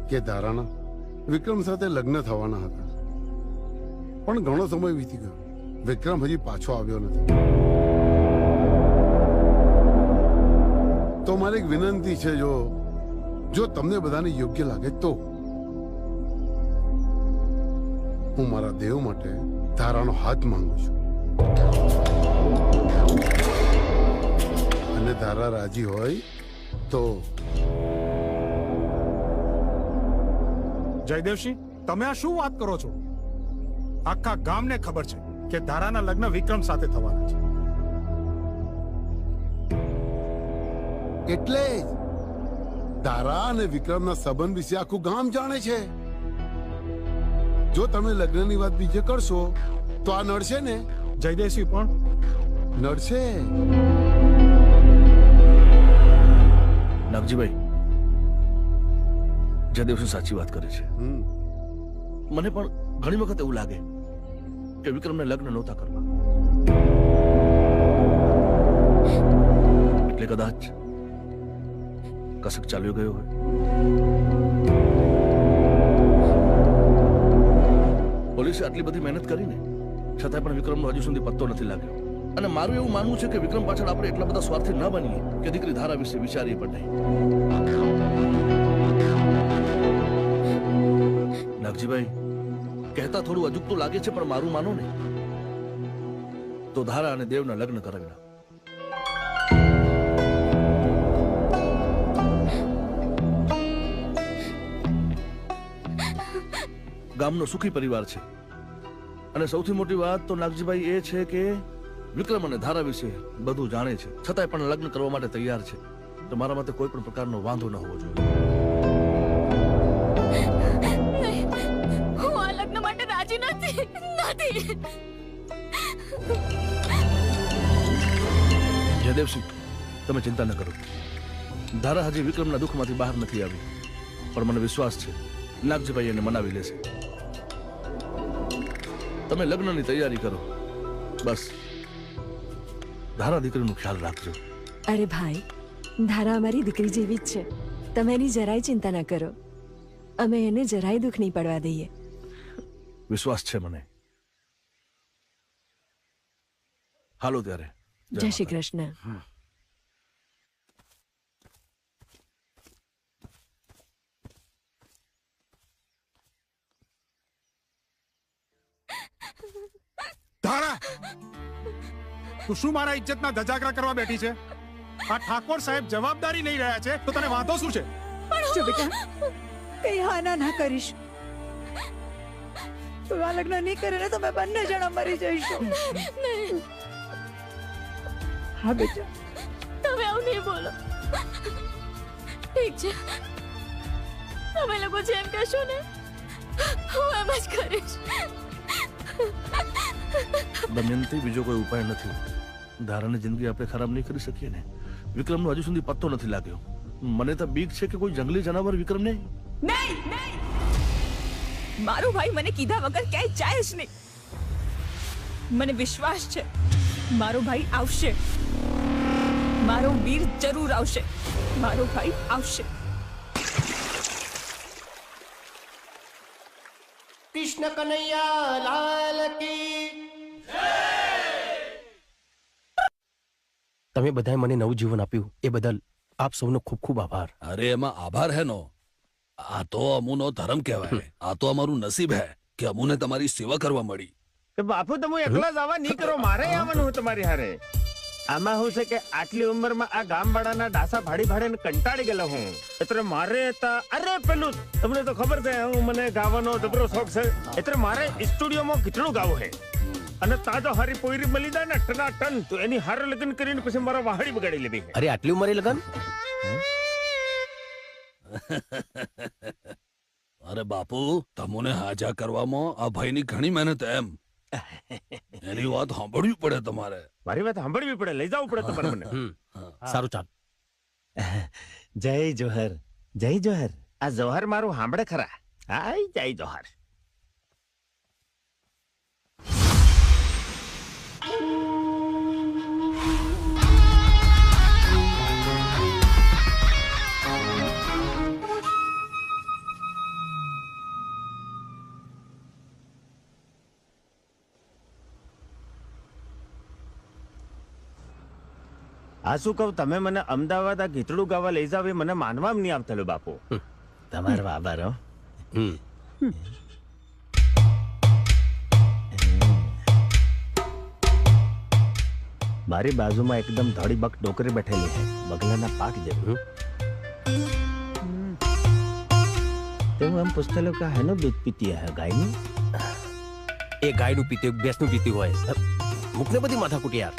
કે ધારાના વિક્રમ સાથે લગ્ન થવાના હતા, પણ ઘણો સમય વીતી ગયો, વિક્રમ હજી પાછો આવ્યો નથી. તો મારી એક વિનંતી છે, જો તમને બધાને યોગ્ય લાગે તો હું મારા દેવ માટે ધારાનો હાથ માંગુ છું, અને ધારા રાજી હોય તો. જયદેવસિંહ, તમે આ શું વાત કરો છો? આખા ગામને ખબર છે કે ધારાના લગ્ન વિક્રમ સાથે થવાના છે. એટલે જ ધારા અને વિક્રમના સંબંધ વિશે આખું ગામ જાણે છે. જો તમે લગ્નની વાત બીજે કરશો તો આ નડશે ને. જયદેવસિંહ પણ નડશે. નાગજીભાઈ, જયદેવસિંહ સાચી વાત કરે છે. મને પણ ઘણી વખત એવું લાગે કે વિક્રમને લગ્ન નહોતા કરવા, એટલે કદાચ કસક ચાલ્યો ગયો હોય. પોલીસે આટલી બધી મહેનત કરીને છતાંય પણ વિક્રમનો હજુ સુધી પત્તો નથી લાગ્યો. અને મારું એવું માનવું છે કે વિક્રમ પાછળ આપણે એટલા બધા સ્વાર્થી ન બનીએ કે દીકરી ધારા વિશે વિચારીએ પણ નહીં. નાગજીભાઈ, કહેતા થોડું અજુગતું લાગે છે, પણ મારું માનો ને તો ધારા અને દેવના લગ્ન કરાવી નાખો. ગામનો સુખી પરિવાર છે, અને સૌથી મોટી વાત તો નાગજીભાઈ એ છે કે વિક્રમ અને ધારા વિશે બધું જાણે છે, છતાંય પણ લગ્ન કરવા માટે તૈયાર છે. તો મારા માટે કોઈ પણ પ્રકારનો વાંધો ન હોવો જોઈએ. હું આ લગ્ન માટે રાજી નથી. જયદેવસિંહ, તમે ચિંતા ન કરો. ધારા હજી વિક્રમના દુઃખમાંથી બહાર નથી આવી, પણ મને વિશ્વાસ છે નાગજીભાઈ એને મનાવી લેશે. તમે લગ્નની તૈયારી કરો, બસ ધારા દીકરીનું ખ્યાલ રાખજો. અરે ભાઈ, ધારા અમારી દીકરી જેવી જ છે, તમે એની જરાય ચિંતા ના કરો. અમે એને જરાય દુઃખ નહીં પડવા દઈએ. વિશ્વાસ છે મને. હાલો ત્યારે. જય શ્રી કૃષ્ણ. ધારા, તું શું મારા ઇજ્જતના ધજાગરા કરવા બેઠી છે? આ ઠાકોર સાહેબ જવાબદારી લઈ રહ્યા છે, તો તને વાંધો શું છે? જો બેટા, કઈ હાના ના કરીશ. તું આ લગ્ન નહીં કરે ને તો અમે બંને જણા મરી જઈશું. હા બેટા, તમે આવું નહીં બોલો. ઠીક છે, તમે લોકો જેમ કહેશો ને હું એમ જ કરીશ. દમયંતી, બીજો કોઈ ઉપાય નથી. ધારાની જિંદગી આપણે ખરાબ નહીં કરી શકીએ ને. વિક્રમનો હજુ સુધી પત્તો નથી લાગ્યો. મને તો બીક છે કે કોઈ જંગલી જનાવર વિક્રમને. નહીં, મારો ભાઈ મને કીધા વગર ક્યાંય જાય જ નહીં. મને વિશ્વાસ છે મારો ભાઈ આવશે. મારો વીર જરૂર આવશે. મારો ભાઈ આવશે. કૃષ્ણ કનૈયા લાલ કી. તમે બધાએ મને નવું જીવન આપ્યું એ બદલ આપ સૌનો ખૂબ ખૂબ આભાર. અરે એમાં આભાર હે નો. આ તો અમુનો ધર્મ કહેવાય. આ તો અમારું નસીબ હે કે અમુને તમારી સેવા કરવા મળી. બાપુ તમે એકલા જ આવા નહીં કરો, મારે આવવાનું તમારી હારે. આમાં શું છે કે આટલી ઉંમરમાં આ ગામવાળાના ડાસા ભાડીને કંટાળી ગયેલો હું. એટલે મારે અરે પેલું તમને તો ખબર છે મને ગાવાનો જબરો શોખ છે, એટલે મારે સ્ટુડિયોમાં ગીતણું ગાવું છે. અને તાજો હારી પોયરી મળી જાય ને ટના ટન, તો એની હારે લગ્ન કરીને પછી મારા વાહડી બગાડી લીધી. અરે આટલી ઉંમરે લગન? અરે બાપુ, તમને હાજા કરવામાં આ ભાઈની ઘણી મહેનત એમ. એની વાત સાંભળવી પડે તમારે. મારી વાત સાંભળવી પડે, લઈ જવું પડે તમારે મને. સારું, ચાલ. જય જોહર, જય જોહર. આ જોહર મારું સાંભળે ખરા? હાય જય જોહર. આ શું કહું, તમે મને અમદાવાદ આ ગીતડું ગાવા લઈ જાવ એ મને માનવામાં નહીં આવતેલું બાપુ. તમારો આભાર હો. મારી બાજુમાં એકદમ ધોળી બક ડોકરી બેઠેલી છે, બગલાના પાક જેવું. તો હું એમ પૂછતેલો કે હેનું દૂધ પીતી હે, ગાયનું? એ ગાયનું પીતી ભેંસનું પીતી હોય. મૂકને બધી માથાકૂટ યાર.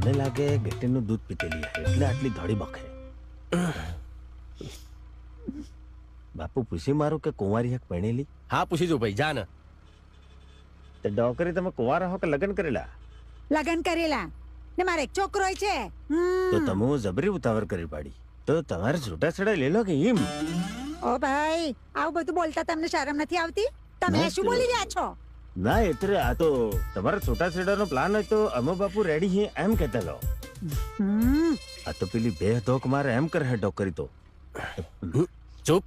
મને લાગે ગેટીનું દૂધ પીતેલી હે એટલે આટલી ધોળી બકે. બાપુ પૂછી મારું કે કુંવારી હક પરણેલી? હા પૂછી જો ભાઈ, જા ને. તે ડોકરી તમે કુંવારા હો કે લગ્ન કરેલા? લગન કરેલા ને મારે એક છોકરો છે. તો તમે જબરી ઉતાવળ કરી પાડી. તો તમારે છૂટાછેડા લઈ લો કે એમ? ઓ ભાઈ, આવું બધું બોલતા તમને શરમ નથી આવતી? તમે શું બોલી રહ્યા છો? ના એટલે આ તો તમારા છૂટાછેડાનો પ્લાન હોય તો અમે બાપુ રેડી હી એમ કહેતા લો. આ તો પેલી બે ધોક મારે એમ કરે ડોકરી તો. ચૂપ.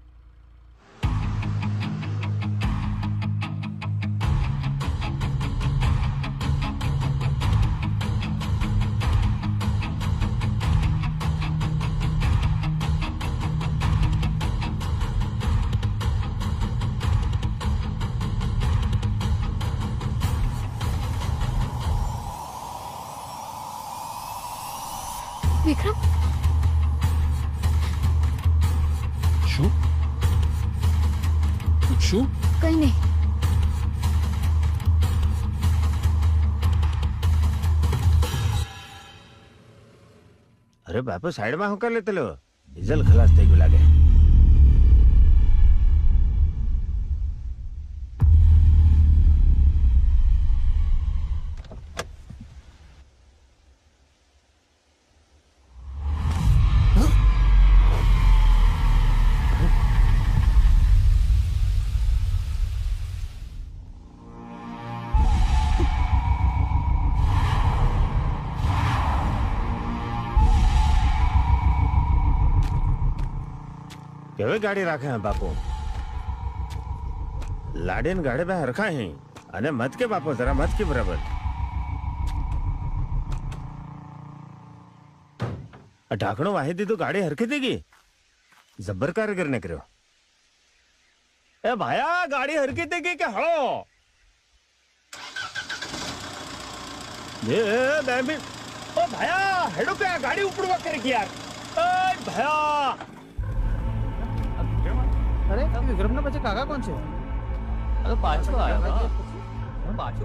વિક્રમ, શું શું? કઈ નહીં. અરે બાપુ સાઈડમાં હું કરી લેતેલો, ડીઝલ ખલાસ થઈ ગયું લાગે. કેવી ગાડી રાખે હે બાપુ? લાડીને ગાડી બે હરખા હે અને મત કે બાપુ, જરા મત કે બરાબર. ઢાંકણું વાહી દીધું, ગાડી હરખી થઈ ગઈ. જબ્બર કારીગર ને કર્યો. એ ભાયા, ગાડી હરખી થઈ ગઈ કે હળો? એ બે મિનિટ. ઓ ભાયા, હેડો કે ગાડી ઉપડવા કરી યાર. એ ભાયા, અરે વિક્રમ ના પછી કાકા કોણ છે? અરે પાછો આવ્યો. પાછો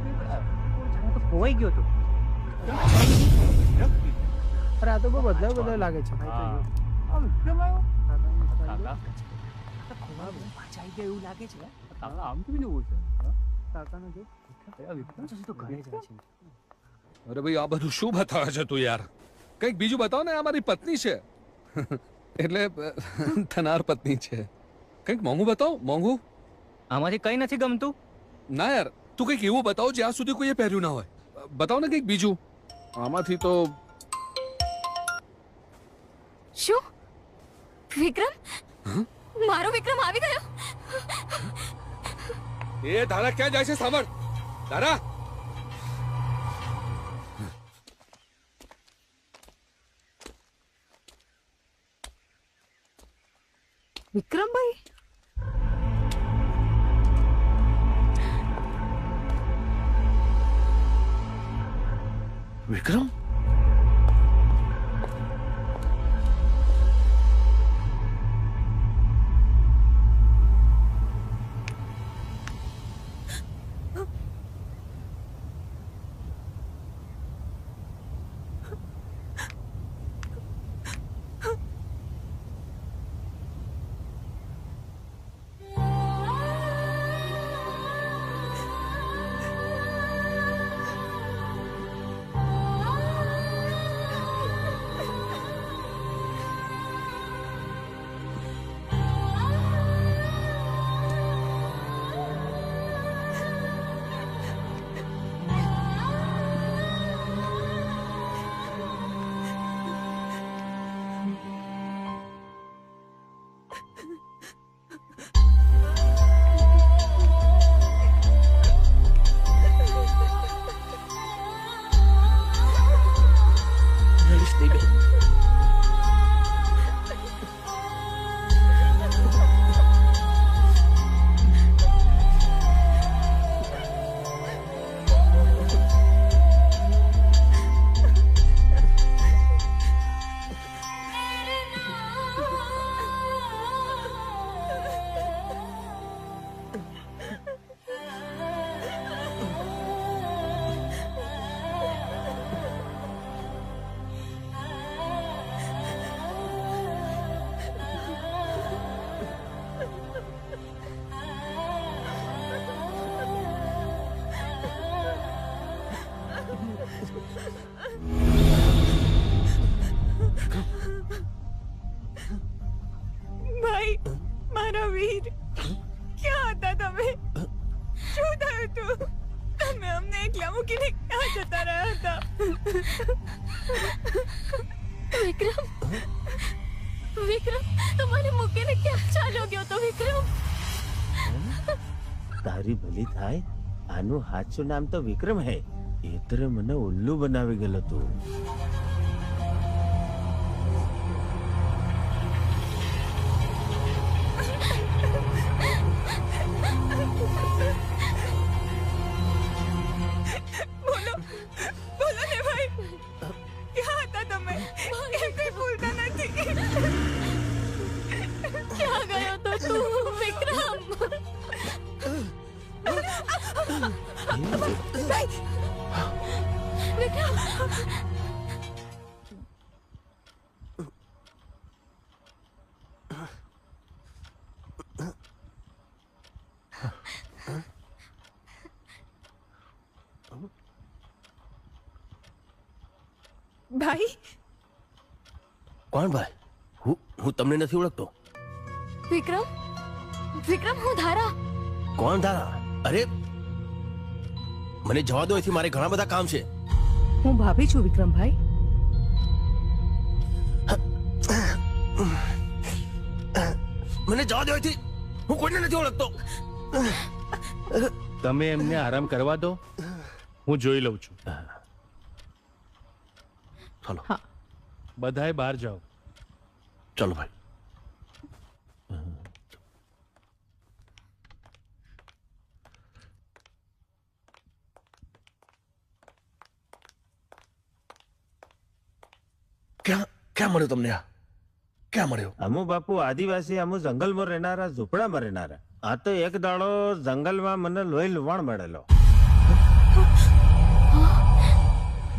તો ખોવાઈ ગયો તો. અરે આ તો બહુ બદલાવ લાગે છે. આ વિક્રમ આવ્યો? પાછા આવી ગયા એવું લાગે છે. આમ કેવી નવું છે? કાકાનો જો વિક્રમ તો ઘરે જાય છે. અરે ભાઈ, આ બધું શું બતાવે છે તું યાર? કંઈક બીજું બતાવ ને. આ મારી પત્ની છે. એટલે થનાર પત્ની છે. કંઈક મોંઘું બતાવ, મોંઘું. આમાંથી કઈ નથી ગમતું. ના યાર, તું કંઈક એવું બતાવ જ્યાં સુધી કોઈએ પહેર્યું ના હોય. બતાવ ને કંઈક બીજું. આમાંથી તો શું? વિક્રમ? મારો વિક્રમ આવી ગયો? એ ધારા ક્યાં જાય છે? સાંભળ ધારા. વિક્રમભાઈ, વિક્રમ? મૂકીને ક્યાં જતા રહ્યા હતા? વિક્રમ વિક્રમ તું મને મૂકીને ક્યાં ચાલ્યો ગયો તો વિક્રમ? તારી ભલી થાય, આનું સાચું નામ તો વિક્રમ હે. એટલે મને ઉલ્લુ બનાવી ગયેલો તું. બોલો બોલો ને ભાઈ, ક્યાં હતા તમે? કેમ કઈ ભૂલતા નથી? ક્યાં ગયો તો તું વિક્રમ? વિક્રમ ભાઈ કોણ ભાઈ? હું તમને નથી ઓળખતો. વિક્રમ વિક્રમ હું ધારા. કોણ ધારા? અરે મને જવા દો, એથી મારે ઘણા બધા કામ છે. હું ભાભી છું વિક્રમભાઈ. મને જવા દો એથી, હું કોઈને નથી ઓળખતો. તમે એમને આરામ કરવા દો, હું જોઈ લઉં છું. ચાલો બધાએ બહાર જાઓ. ચાલો ભાઈ. ક્યાં મળ્યો તમને? આ ક્યાં મળ્યો? અમુ બાપુ આદિવાસી, અમુ જંગલમાં રહેનારા, ઝૂંપડામાં રહેનારા. આ તો એક દાડો જંગલમાં મને લોહી લુવાણ મળેલો.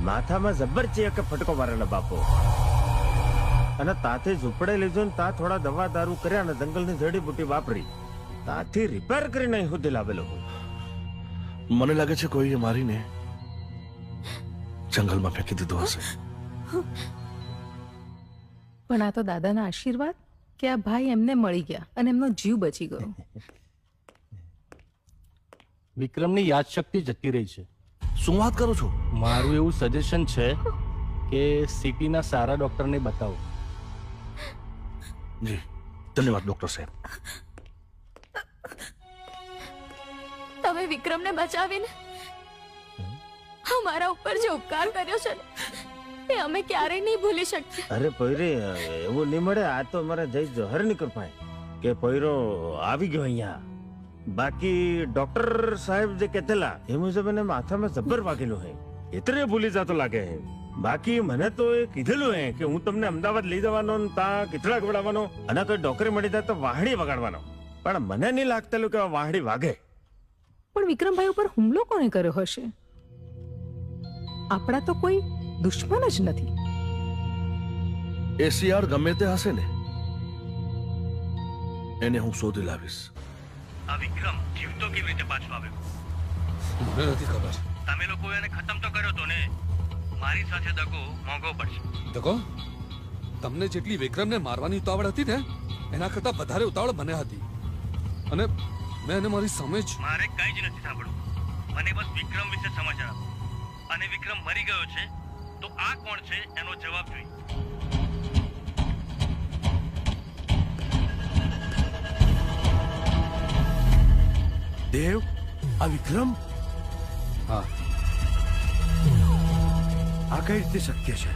માથામાં જબરચી એક ફટકો મારેલો બાપુ. અને તાથી ઝૂંપડે લીધું ને તા થોડા દવા દારૂ કર્યા ને જંગલની જડીબુટી વાપરી તાથી રિપેર કરીને અહીં સુધી લાવેલો. મને લાગે છે કોઈએ મારીને જંગલમાં ફેંકી દીધો હશે. પણ આ તો દાદાના આશીર્વાદ કે આ ભાઈ એમને મળી ગયા અને એમનો જીવ બચી ગયો. વિક્રમની યાદશક્તિ જતી રહી છે. શું વાત કરો છો? મારું એવું સજેશન છે કે સિટીના સારા ડોક્ટરને બતાવો. જી ધન્યવાદ ડોક્ટર સાહેબ. તમે વિક્રમને બચાવીને અમારા ઉપર જે ઉપકાર કર્યો છે ને, એ અમે ક્યારેય નહીં ભૂલી શકીએ. અરે પૈરે એવું નહીં મળે. આ તો અમારા જય જોહર ની કૃપા કે પૈરો આવી ગયો અહીંયા. બાકી ડોક્ટર સાહેબ જે કહેતેલા એ મુજબ એને માથામાં જબ્બર વાગેલું હે, એટલે ભૂલી જતો લાગે હે. બાકી મને તો એ કીધેલું હે કે હું તમને અમદાવાદ લઈ જવાનો ને તા કીચડા ગવડાવવાનો અને કોઈ ડોકરી મળી જાય તો વાહડી વગાડવાનો. પણ મને નહીં લાગતેલું કે વાહડી વાગે. પણ વિક્રમભાઈ ઉપર હુમલો કોને કર્યો હશે? આપણા તો કોઈ દુશ્મન જ નથી. એસીઆર ગમે તે હશે ને, એને હું શોધી લાવીશ. આ વિક્રમ જીવતો કેવી રીતે પાછો આવ્યો? મને નથી ખબર. તમે લોકો એને ખતમ તો કર્યો તો ને. મારી સાથે દગો મોંઘો પડશે. દગો? તમને જેટલી વિક્રમને મારવાની ઉતાવળ હતી ને, એના કરતા વધારે ઉતાવળ મને હતી. અને મેં એને મારી સામે જ. મારે કઈ જ નથી સાંભળવું. મને બસ વિક્રમ વિશે સમાચાર આપો. અને વિક્રમ મરી ગયો છે તો આ કોણ છે એનો જવાબ જોઈએ. દેવ, આ વિક્રમ? હા. આ કઈ રીતે શક્ય છે?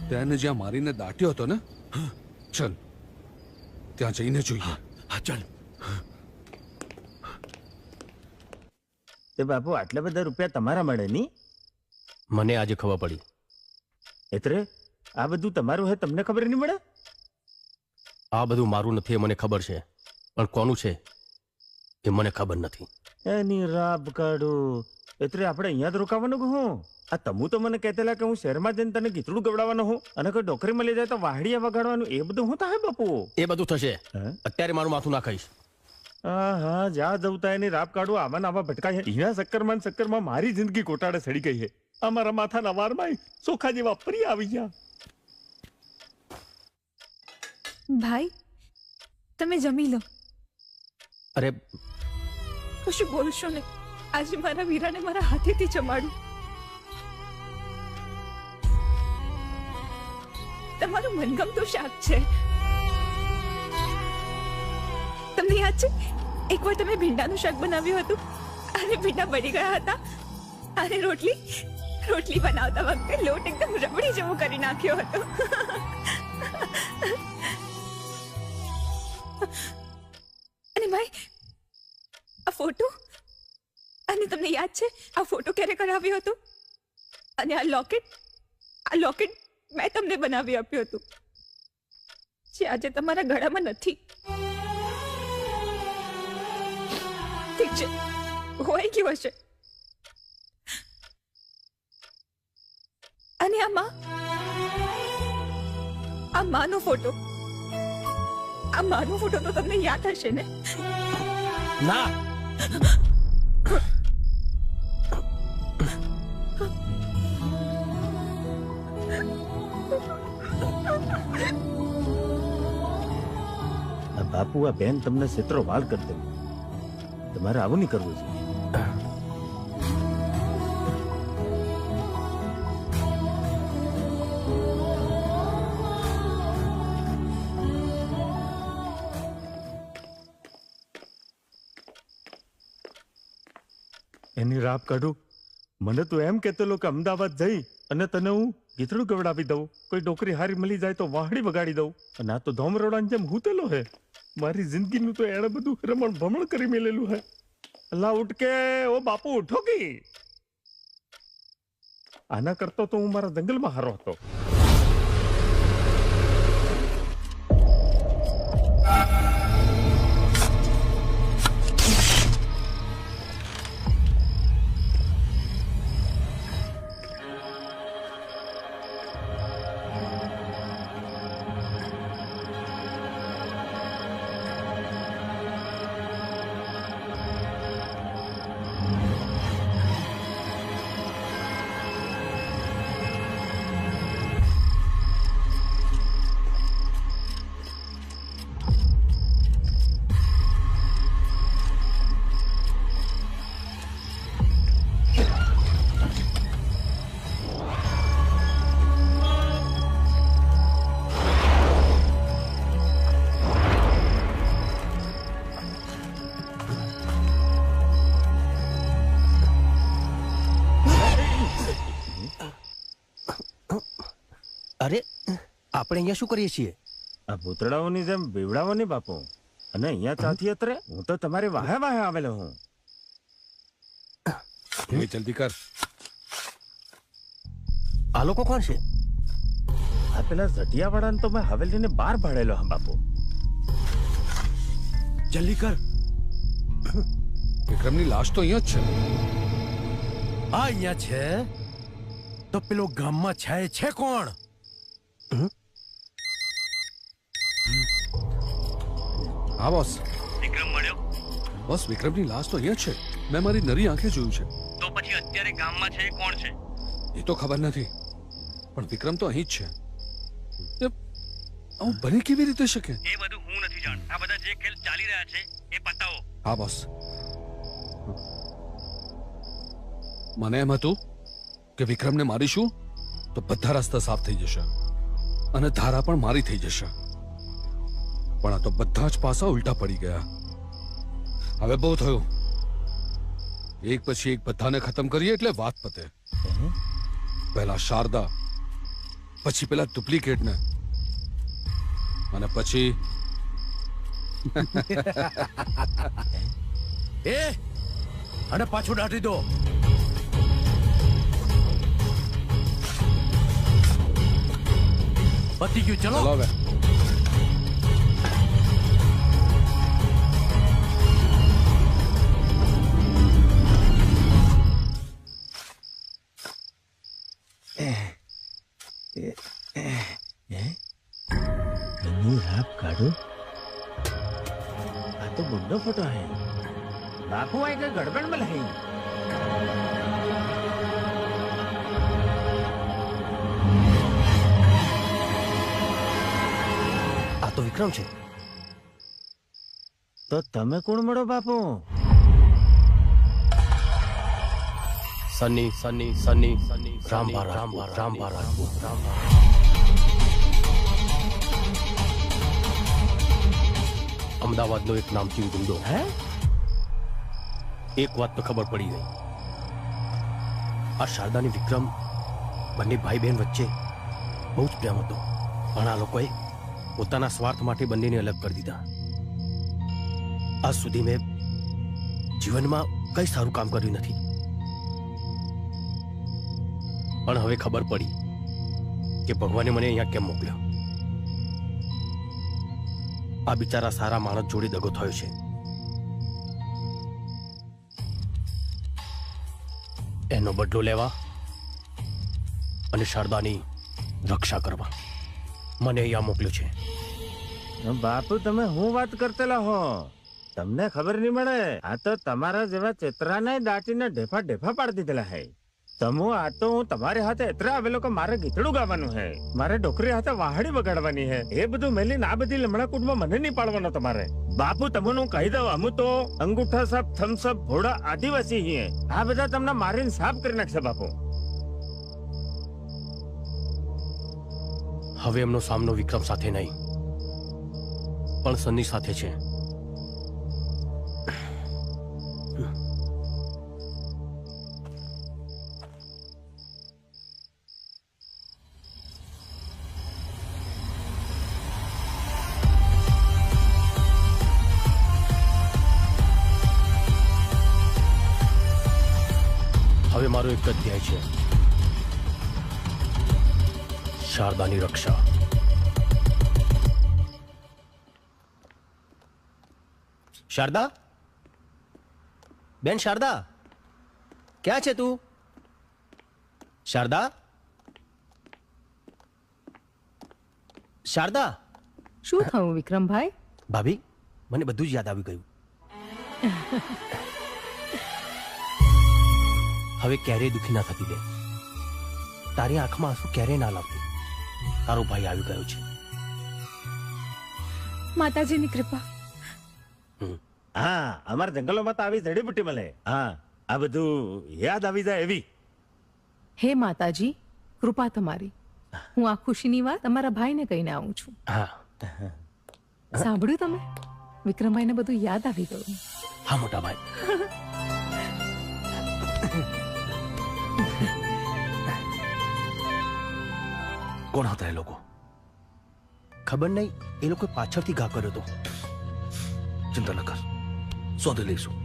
તેને જ્યાં મારીને દાટ્યો હતો ને, ચલ ત્યાં જઈને જોઈએ. હા ચાલ. તે બાપુ આટલા બધા રૂપિયા તમારા મળે ની? મને આજે ખબર પડી. એટલે આ બધું તમારું હે, તમને ખબર નહીં મળે? આ બધું મારું નથી એ મને ખબર છે, પણ કોનું છે એ મને ખબર નથી. એની રાબ કાઢું. એટલે આપણે અહીંયા જ રોકાવાનું કે હું? આ તમુ તો મને કહેતેલા કે હું શહેરમાં જઈને તને ગીતડું ગવડાવવાનું હું અને કોઈ ડોકરી મળી જાય તો વાહડિયા વગાડવાનું. એ બધું હું થાય બાપુ? એ બધું થશે. અત્યારે મારું માથું ના ખાઈશ. હા જા જવતા એની રાબ કાઢું. આમાં આવા ભટકાય છે. એના ચક્કરમાં મારી જિંદગી કોટાડે સડી ગઈ છે. અમારા માથાના વારમાં સોખા જેવા ફરી આવી ગયા. ભાઈ તમે જમી લો. અરે કશું બોલશો ને. આજે મારા વીરાને મારા હાથેથી જમાડું. તમારું મનગમતું શાક છે. તમને યાદ છે એકવાર તમે ભીંડાનું શાક બનાવ્યું હતું અને ભીંડા બળી ગયા હતા અને રોટલી બનાવતા વખતે લોટ એકદમ રબડી જેવો કરી નાખ્યો હતો. અને ભાઈ આ ફોટો, અને તમને યાદ છે આ ફોટો ક્યારે કરાવ્યો હતો? અને આ લોકેટ મેં તમને બનાવી આપ્યું હતું જે આજે તમારા ગળામાં નથી. ઠીક છે, હોય ગયું હશે. અને આ માનો ફોટો તો તમને યાદ હશે ને? ના, બાપુ આ બેન તમને ક્ષેત્રો વાળ કરી દે. તમારે આવું નહીં કરવું છે. એની રાપ કાઢું. મને તો એમ કહેતો કે અમદાવાદ જઈ અને તને હું ગીતડું ગવડાવી દઉં, કોઈ ડોકરી હારી મળી જાય તો વાહડી વગાડી દઉં. અને આ તો ધોમરોડાની જેમ હૂતેલો હે. મારી જિંદગીનું તો એણે બધું રમણ ભમણ કરી મેલેલું હે. અલ્લાહ ઉઠ કે ઓ બાપુ ઉઠો કે. આના કરતો તો હું મારા જંગલમાં હારો હતો. અરે આપણે અહીંયા શું કરીએ છીએ? આ ભૂતડાઓની જેમ બીવડાવોની બાપુ. અને અહીંયા ચાથી અત્રે હું તો તમારી વાહે વાહે આવેલો હું. જલ્દી કર. આ લોકો કોણ છે? આ પેલા ઝટિયાવાળાને તો મેં હવેલીને બહાર ભાડેલો હા બાપુ. જલ્દી કર. વિક્રમની લાશ તો અહીંયા જ છે. આ અહીંયા છે તો પેલો ગામમાં છે કોણ? હા બોસ. વિક્રમ મળ્યો? બોસ વિક્રમની લાશ તો અહીંયા છે. મેં મારી નરી આંખે જોયું છે. તો પછી અત્યારે ગામમાં છે એ કોણ છે? એ તો ખબર નથી, પણ વિક્રમ તો અહીં જ છે. આવું બની કેવી રીતે શકે? એ બધું હું નથી જાણતો. આ બધા જે ખેલ ચાલી રહ્યા છે એ પતાવો. હા બોસ. મને એમ હતું કે વિક્રમને મારીશું તો બધા રસ્તા સાફ થઈ જશે અને ધારા પણ મારી થઈ જશે, પણ આ તો બધા જ પાસા ઉલટા પડી ગયા. હવે બહુ થયું. એક પછી એક બધાને ખતમ કરીએ એટલે વાત પતે. પહેલા શારદા, પછી પેલા ડુપ્લિકેટને, અને પછી એ અને પાછું દાટી દો. પતી ગયું, ચલો હવે. એની રાપ કાઢું. આ તો બુड्ढो फोटो है. बापू आए के गड़बड़ में नहीं. આ તો વિક્રમ છે. તો તમે કોણ મળો બાપુ? સની સની સની સની રામભા રાજપૂત અમદાવાદનો એક નામચીન ગુંડો. હે? એક વાત તો ખબર પડી ગઈ. આ શારદાની વિક્રમ બંને ભાઈ બહેન વચ્ચે બહુ જ પ્રેમ હતો, પણ આ લોકોએ પોતાના સ્વાર્થ માટે બંનેને અલગ કરી દીધા. આજ સુધી મેં જીવનમાં કઈ સારું કામ કર્યું નથી, પણ હવે ખબર પડી કે ભગવાને મને અહીંયા કેમ મોકલ્યો. આ બિચારા સારા માણસ જોડે દગો થયો છે. એનો બદલો લેવા અને શારદાની રક્ષા કરવા મને અહીંયા મોકલ્યો છે. બાપુ તમે હું વાત કરતેલા હો, તમને ખબર નહીં મળે. આ તો તમારા જેવા ચેતરાને દાટીને ઢેફા ઢેફા પાડી દીધેલા હે. તમો આ તો હું તમારે હાથે એટલા આવેલો કે મારે ગીતડું ગાવાનું હે, મારે ડોકરી હાથે વાહડી વગાડવાની હે. એ બધું મેલીને આ બધી લમણા કૂટમાં મને નહીં પાડવાનો તમારે. બાપુ તમને હું કહી દઉં, અમુ તો અંગૂઠા સાપ થમ્સઅપ ભોળા આદિવાસી છીએ. આ બધા તમને મારીને સાફ કરી નાખશે બાપુ. હવે એમનો સામનો વિક્રમ સાથે નહીં પણ સની સાથે છે. હવે મારો એક જ ધ્યેય છે, શારદાની રક્ષા. શારદા, બેન શારદા, ક્યાં છે તું? શારદા, શારદા. શું થયું વિક્રમભાઈ? ભાભી, મને બધું જ યાદ આવી ગયું. હવે ક્યારેય દુખી ના થતી બેન. તારી આંખમાં આંસુ ક્યારેય ના લાવતી. તારો ભાઈ આવી ગયો છે. માતાજીની કૃપા. હા, અમારા જંગલોમાં તો આવી જડીબુટ્ટી મળે. હા, આ બધું યાદ આવી જાય એવી. હે માતાજી, કૃપા તમારી. હું આ ખુશીની વાત તમારા ભાઈને કહીને આવું છું. હા, સાંભળ્યું તમે? વિક્રમભાઈને બધું યાદ આવી ગયું. હા મોટા ભાઈ. કોણ હતા એ લોકો? ખબર નહીં. એ લોકો પાછળથી ઘા કર્યો હતો. ચિંતા ન કર, શોધી લઈશું.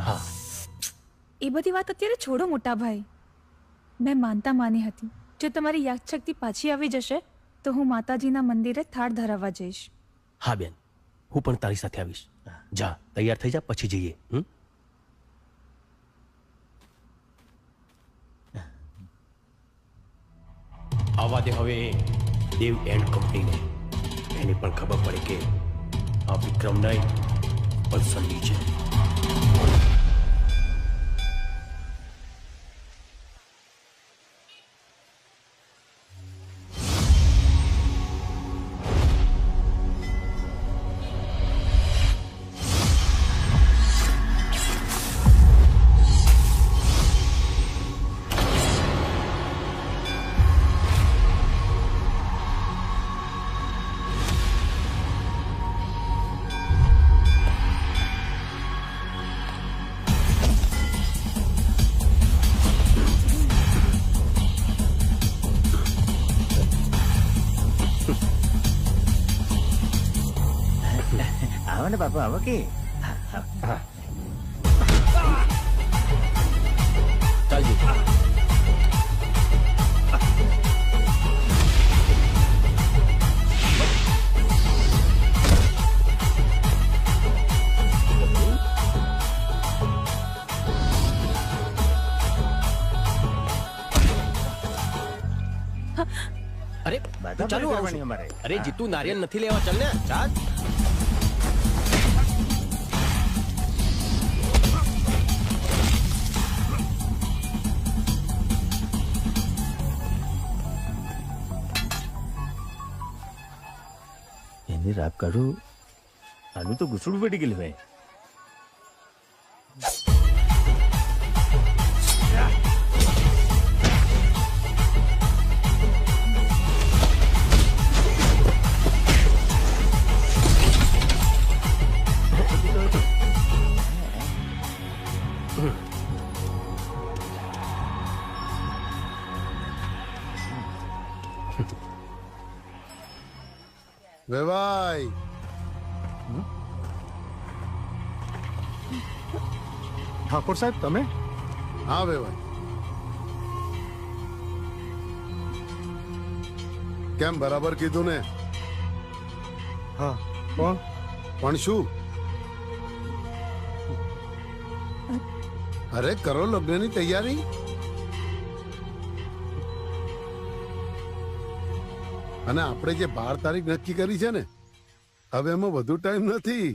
હા, એ બધી વાત અત્યારે છોડો મોટા ભાઈ. મેં માનતા માની હતી, જો તમારી યાદશક્તિ પાછી આવી જશે તો હું માતાજીના મંદિરે થાળ ધરાવવા જઈશ. હા બેન, હું પણ તારી સાથે આવીશ. જા, તૈયાર થઈ જા, પછી જઈએ. આવા દે હવે દેવ એન્ડ કંપનીને. એને પણ ખબર પડે કે આ વિક્રમ નહીં પણ સની છે. બાપુ આવો કે ચાલજો. અરે ચાલુ અમારે. અરે જીતુ, નારિયેલ નથી લેવા, ચાલ ને. ચાલ. રાપ કાઢું, આનું તો ઘૂસડું પડી ગયેલું ભાઈ. વેવાઈ ઠાકોર સાહેબ તમે? હા વેવાઈ, કેમ બરાબર કીધું ને? હા. કોણ? પણ શું? અરે કરો લગ્નની તૈયારી. અને આપણે જે 12 તારીખ નક્કી કરી છે ને, હવે એમાં વધુ ટાઈમ નથી.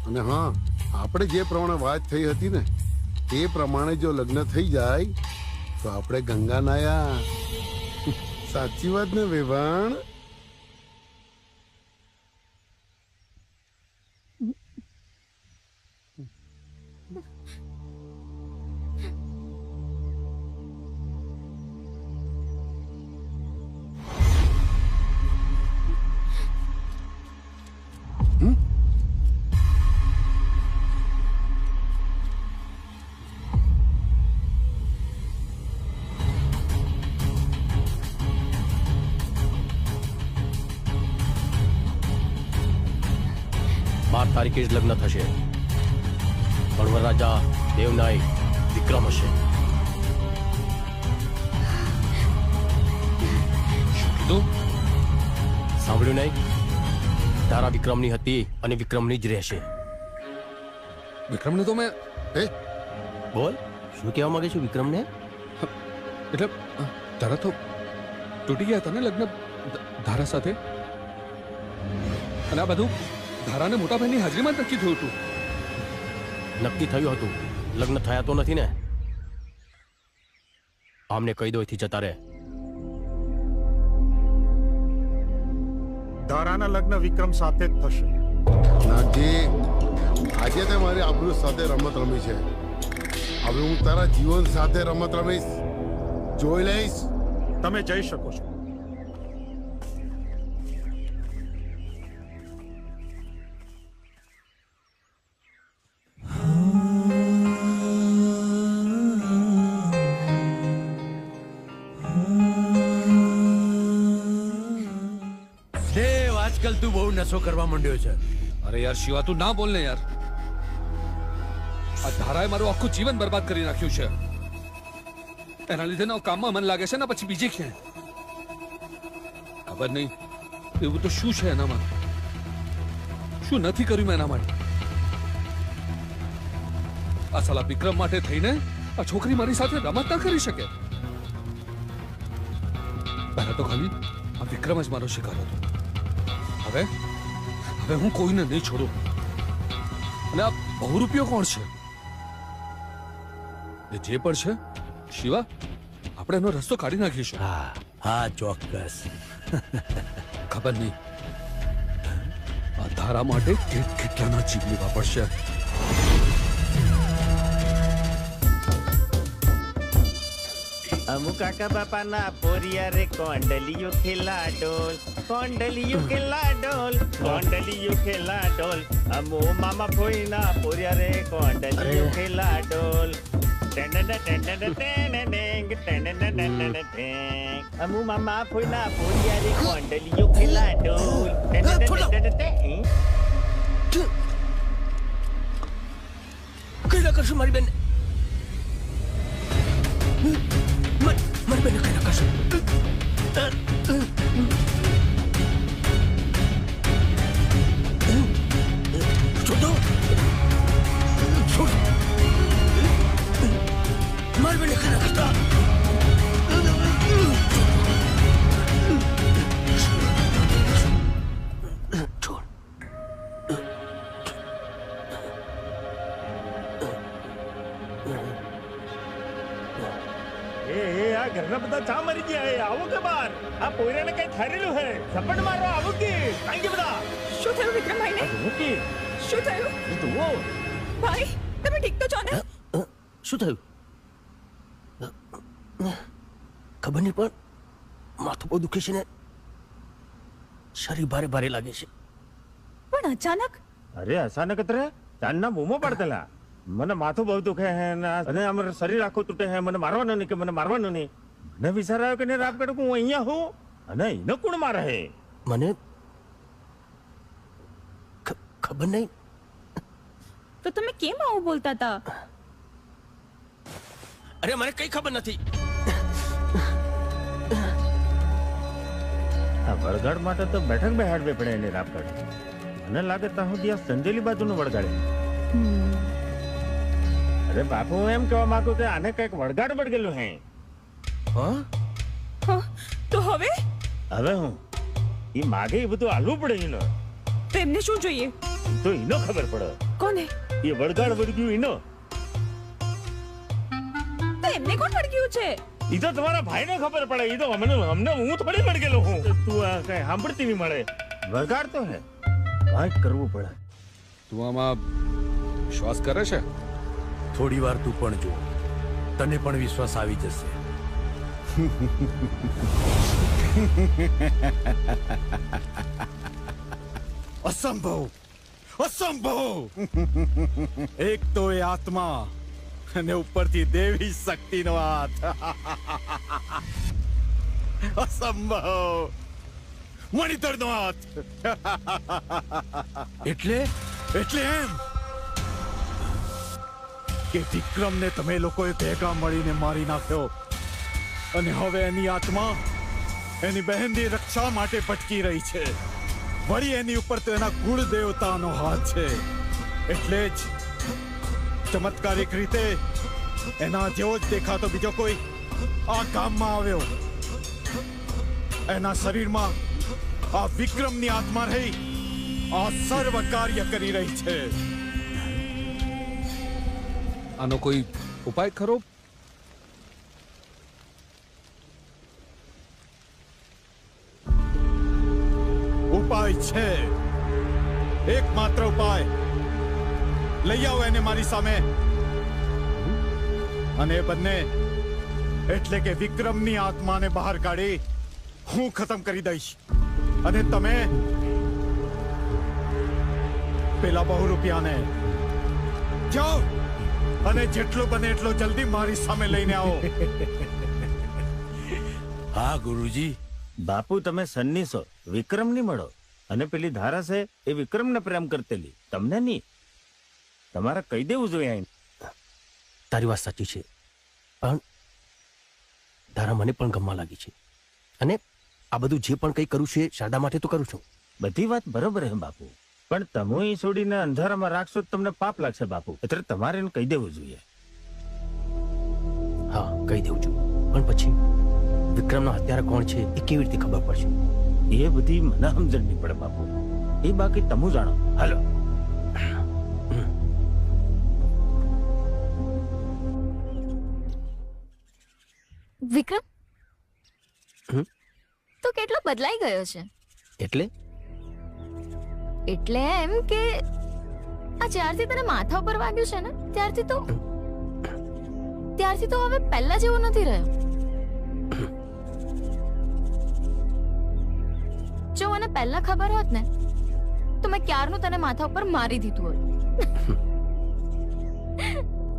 અને હા, આપણે જે પ્રમાણે વાત થઈ હતી ને એ પ્રમાણે જો લગ્ન થઈ જાય તો આપણે ગંગા નાયા. સાચી વાત ને વેવાણ? તારીખે જ લગ્ન થશે, પણ વરરાજા દેવનાય વિક્રમ હશે. સાંભળ્યું નહીં? તારા વિક્રમની હતી અને વિક્રમની જ રહેશે. વિક્રમને તો મેં બોલ, શું કહેવા માંગે છું વિક્રમને? એટલે તારા તો તૂટી ગયા હતા ને લગ્ન ધારા સાથે, અને આ બધું ધારાને મોટા ભાઈની હાજરીમાં જ નક્કી થયું હતું. નક્કી થયું હતું, લગ્ન થયા તો નથી ને. આમને કહી દો એથી જતા રહે. ધારાના લગ્ન વિક્રમ સાથે જ થશે. નાગજી, આજે તે મારી આબરૂ સાથે રમત રમી છે, હવે હું તારા જીવન સાથે રમત રમીશ. જોઈ લઈશ. તમે જઈ શકો છો. આજકાલ તું બહુ નશો કરવા માંડ્યો છે. અરે યાર શિવા, તું ના બોલ ને યાર. આ ધારાએ મારું આખું જીવન બરબાદ કરી નાખ્યું છે. એના લીધે ના કામમાં મન લાગે છે ને પછી બીજે ક્યાંય. ખબર નહીં એવું તો શું છે એનામાં, શું નથી કર્યું મેં એના માટે. આ સાલા વિક્રમ માટે થઈને આ છોકરી મારી સાથે રમત ના કરી શકે. પહેલા તો ખાલી આ વિક્રમ જ મારો શિકાર હતો. હવે હું કોઈને નહીં છોડું. અને આ બહુરૂપિયો કોણ છે? એ જે પણ છે શિવા, આપણે એનો રસ્તો કાઢી નાખીશું. હા ચોક્કસ. ખબર નહીં આ ધારા માટે કેટલાના જીવ લેવા પડશે. અમુ કાકા બાપાના પોરિયા રે કોંડલિયો ખેલા ડોલ, કોંડલિયો ખેલા ડોલ, કોંડલિયો ખેલા ડોલ. અમુ મામા ફોઈના પોરિયા રે કોંડલિયો ખેલા ડોલ. અમુ મામા ફોઈના પોરિયા રે કોંડલિયો ખેલા ડોલ. કઈ કરશું મારી બેન? મારી બેન કઈ કરશું? છોડો, છોડ. મારી બેન કઈ કરતા? ઘરના બધા ચા મરી ગયા. આવો કે બાર? આ પોયરાને કઈ થયેલું હે? ઝપટ મારો. આવો કે કાઈ કે બધા? શું થયું વિક્રમભાઈને? શું થયું? જુઓ ભાઈ, તમે ઠીક તો છો ને? શું થયું? ખબર નહીં, પણ માથું બહુ દુખે છે ને શરીર ભારે ભારે લાગે છે. પણ અચાનક? અરે અચાનક જ રે, ચાંદના બૂમો પડતેલા. મને માથું બહુ દુખે હે અને અમારું શરીર આખું તૂટે હે. મને મારવાનું નહીં કે મને મારવાનું નહીં. મને વિચાર આવ્યો કે ને રાત કાઢું હું અહીંયા હું અને એને કોણ મારે હે? મને ખબર નહીં. તો તમે કેમ આવું બોલતા હતા? અરે મને કઈ ખબર નથી. આ વળગાડ માટે તો બેઠક બેહાડવી પડે એની રાપડ. મને લાગે ત્યાં સુધી આ સંજેલી બાજુનું વળગાડે. અરે બાપુ, હું એમ કહેવા માંગુ કે આને કઈક વળગાડ વળગેલું હે. તો હવે હું ઈ માગે એ બધું આલવું પડે એનો. તો એમને શું જોઈએ? તો એનો ખબર પડે. કોને? એ વળગાડ વળગ્યું એનો. તો એમને કોણ વળગ્યું છે? ઈ તો તમારા ભાઈને ખબર પડે. ઈ તો અમને હું થોડી વળગેલો હું. તું આ કઈ સાંભળતી નહીં મળે. વળગાડ તો હે, કાંઈક કરવું પડે. તું આમાં વિશ્વાસ કરે છે? થોડી વાર તું પણ જો, તને પણ વિશ્વાસ આવી જશે. અસંભવ, અસંભવ! એક તો એ આત્મા અને ઉપરથી દેવી શક્તિનો હાથ. અસંભવ! મણિધરનો હાથ. એટલે એમ કે વિક્રમને તમે લોકોએ ભેગા મળીને મારી નાખ્યો અને હવે એની આત્મા એની બહેનની રક્ષા માટે ભટકી રહી છે. વળી એની ઉપર તો એના કુળ દેવતાનો હાથ છે. એટલે જ ચમત્કારિક રીતે એના જેવો જ દેખાતો બીજો કોઈ આ ગામમાં આવ્યો. એના શરીરમાં આ વિક્રમની આત્મા રહી આ સર્વ કાર્ય કરી રહી છે. આનો કોઈ ઉપાય ખરો? ઉપાય છે, એકમાત્ર ઉપાય. લઈ આવો એને મારી સામે. અને એ બંને એટલે કે વિક્રમની આત્માને બહાર કાઢી હું ખતમ કરી દઈશ. અને તમે પેલા બહુરૂપિયાને જાઓ અને જેટલો બને એટલો જલ્દી મારી સામે લઈને આવો. હા ગુરુજી. બાપુ, તમે સન્નીસો વિક્રમની મળો. અને પેલી ધારા છે એ વિક્રમને પ્રેમ કરતેલી, તમને નહીં. તમારે કહી દેવું જોઈએ. તારી વાત સાચી છે, પણ ધારા મને પણ ગમવા લાગી છે. અને આ બધું જે પણ કંઈ કરું છે શારદા માટે તો કરું છું. બધી વાત બરોબર હે બાપુ, પણ તમે એ છોડીને અંધારામાં રાખશો તો તમને પાપ લાગશે બાપુ. એટલે તમારે એને કહી દેવું જોઈએ. હા, કહી દેવું જોઈએ. પણ પછી વિક્રમનો હત્યારા કોણ છે એ કેવી રીતે ખબર પડશે? એ બધી મને સમજણ નહીં પડે બાપુ. એ બાકી તમે જાણો. હાલો. વિક્રમ તો કેટલો બદલાઈ ગયો છે. એટલે એમ કે આ જ્યારથી તને માથા ઉપર વાગ્યું છે ને ત્યારથી તો હવે પહેલા જેવો નથી રહ્યો. જો મને પહેલા ખબર હોત ને તો મેં ક્યારનું તને માથા ઉપર મારી દીધું હોત.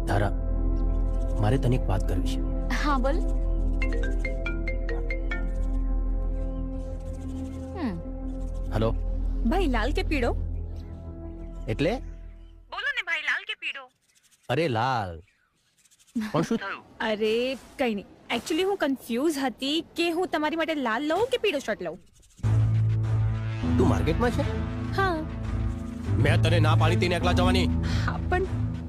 તારા, મારે તને એક વાત કરવી છે. હા બોલ. હેલો. ભાઈ લાલ કે પીળો? એટલે બોલો ને ભાઈ, લાલ કે પીળો? અરે લાલ. પણ શું થયું? અરે કઈ નહીં. એકચ્યુઅલી હું કન્ફ્યુઝ હતી કે હું તમારી માટે લાલ લઉં કે પીળો શર્ટ લઉં. તું માર્કેટમાં છે? હા. મેં તને ના પાડી તેને એકલા જવાની. હા, પણ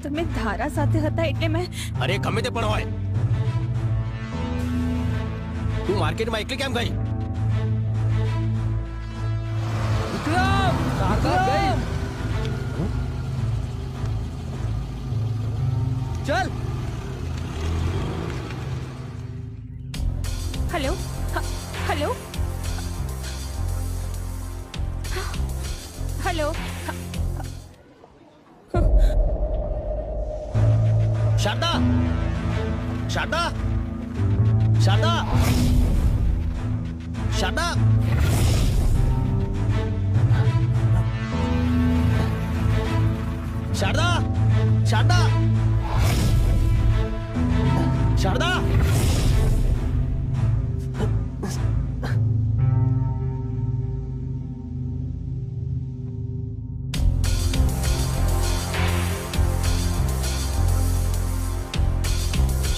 તમે ધારા સાથે હતા એટલે મેં. અરે ગમે તે પણ હોય, તું માર્કેટમાં એકલી કેમ ગઈ? વિક્રમ, શારદા ગઈ. ચલ. Hello. Hello. Hello. Sharda, Sharda, Sharda, Sharda. Sharda, Sharda, Sharda.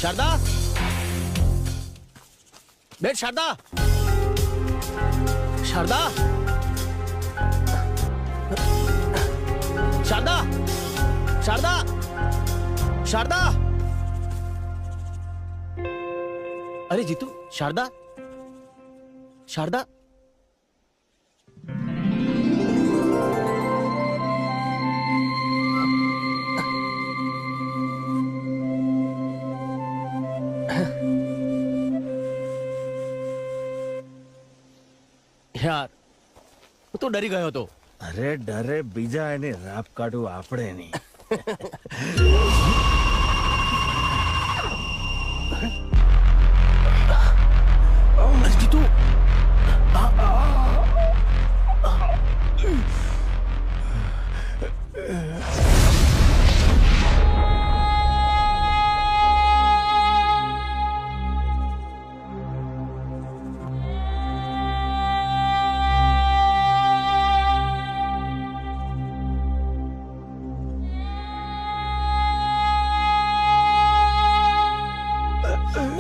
Sharda, બેન શારદા, શારદા, શારદા, શારદા, શારદા. અરે જીતુ, શારદા, શારદા. યાર, હું તો ડરી ગયો હતો. અરે ડરે બીજા, એને રાપ કાઢવું આપણે નહીં. જીતુ,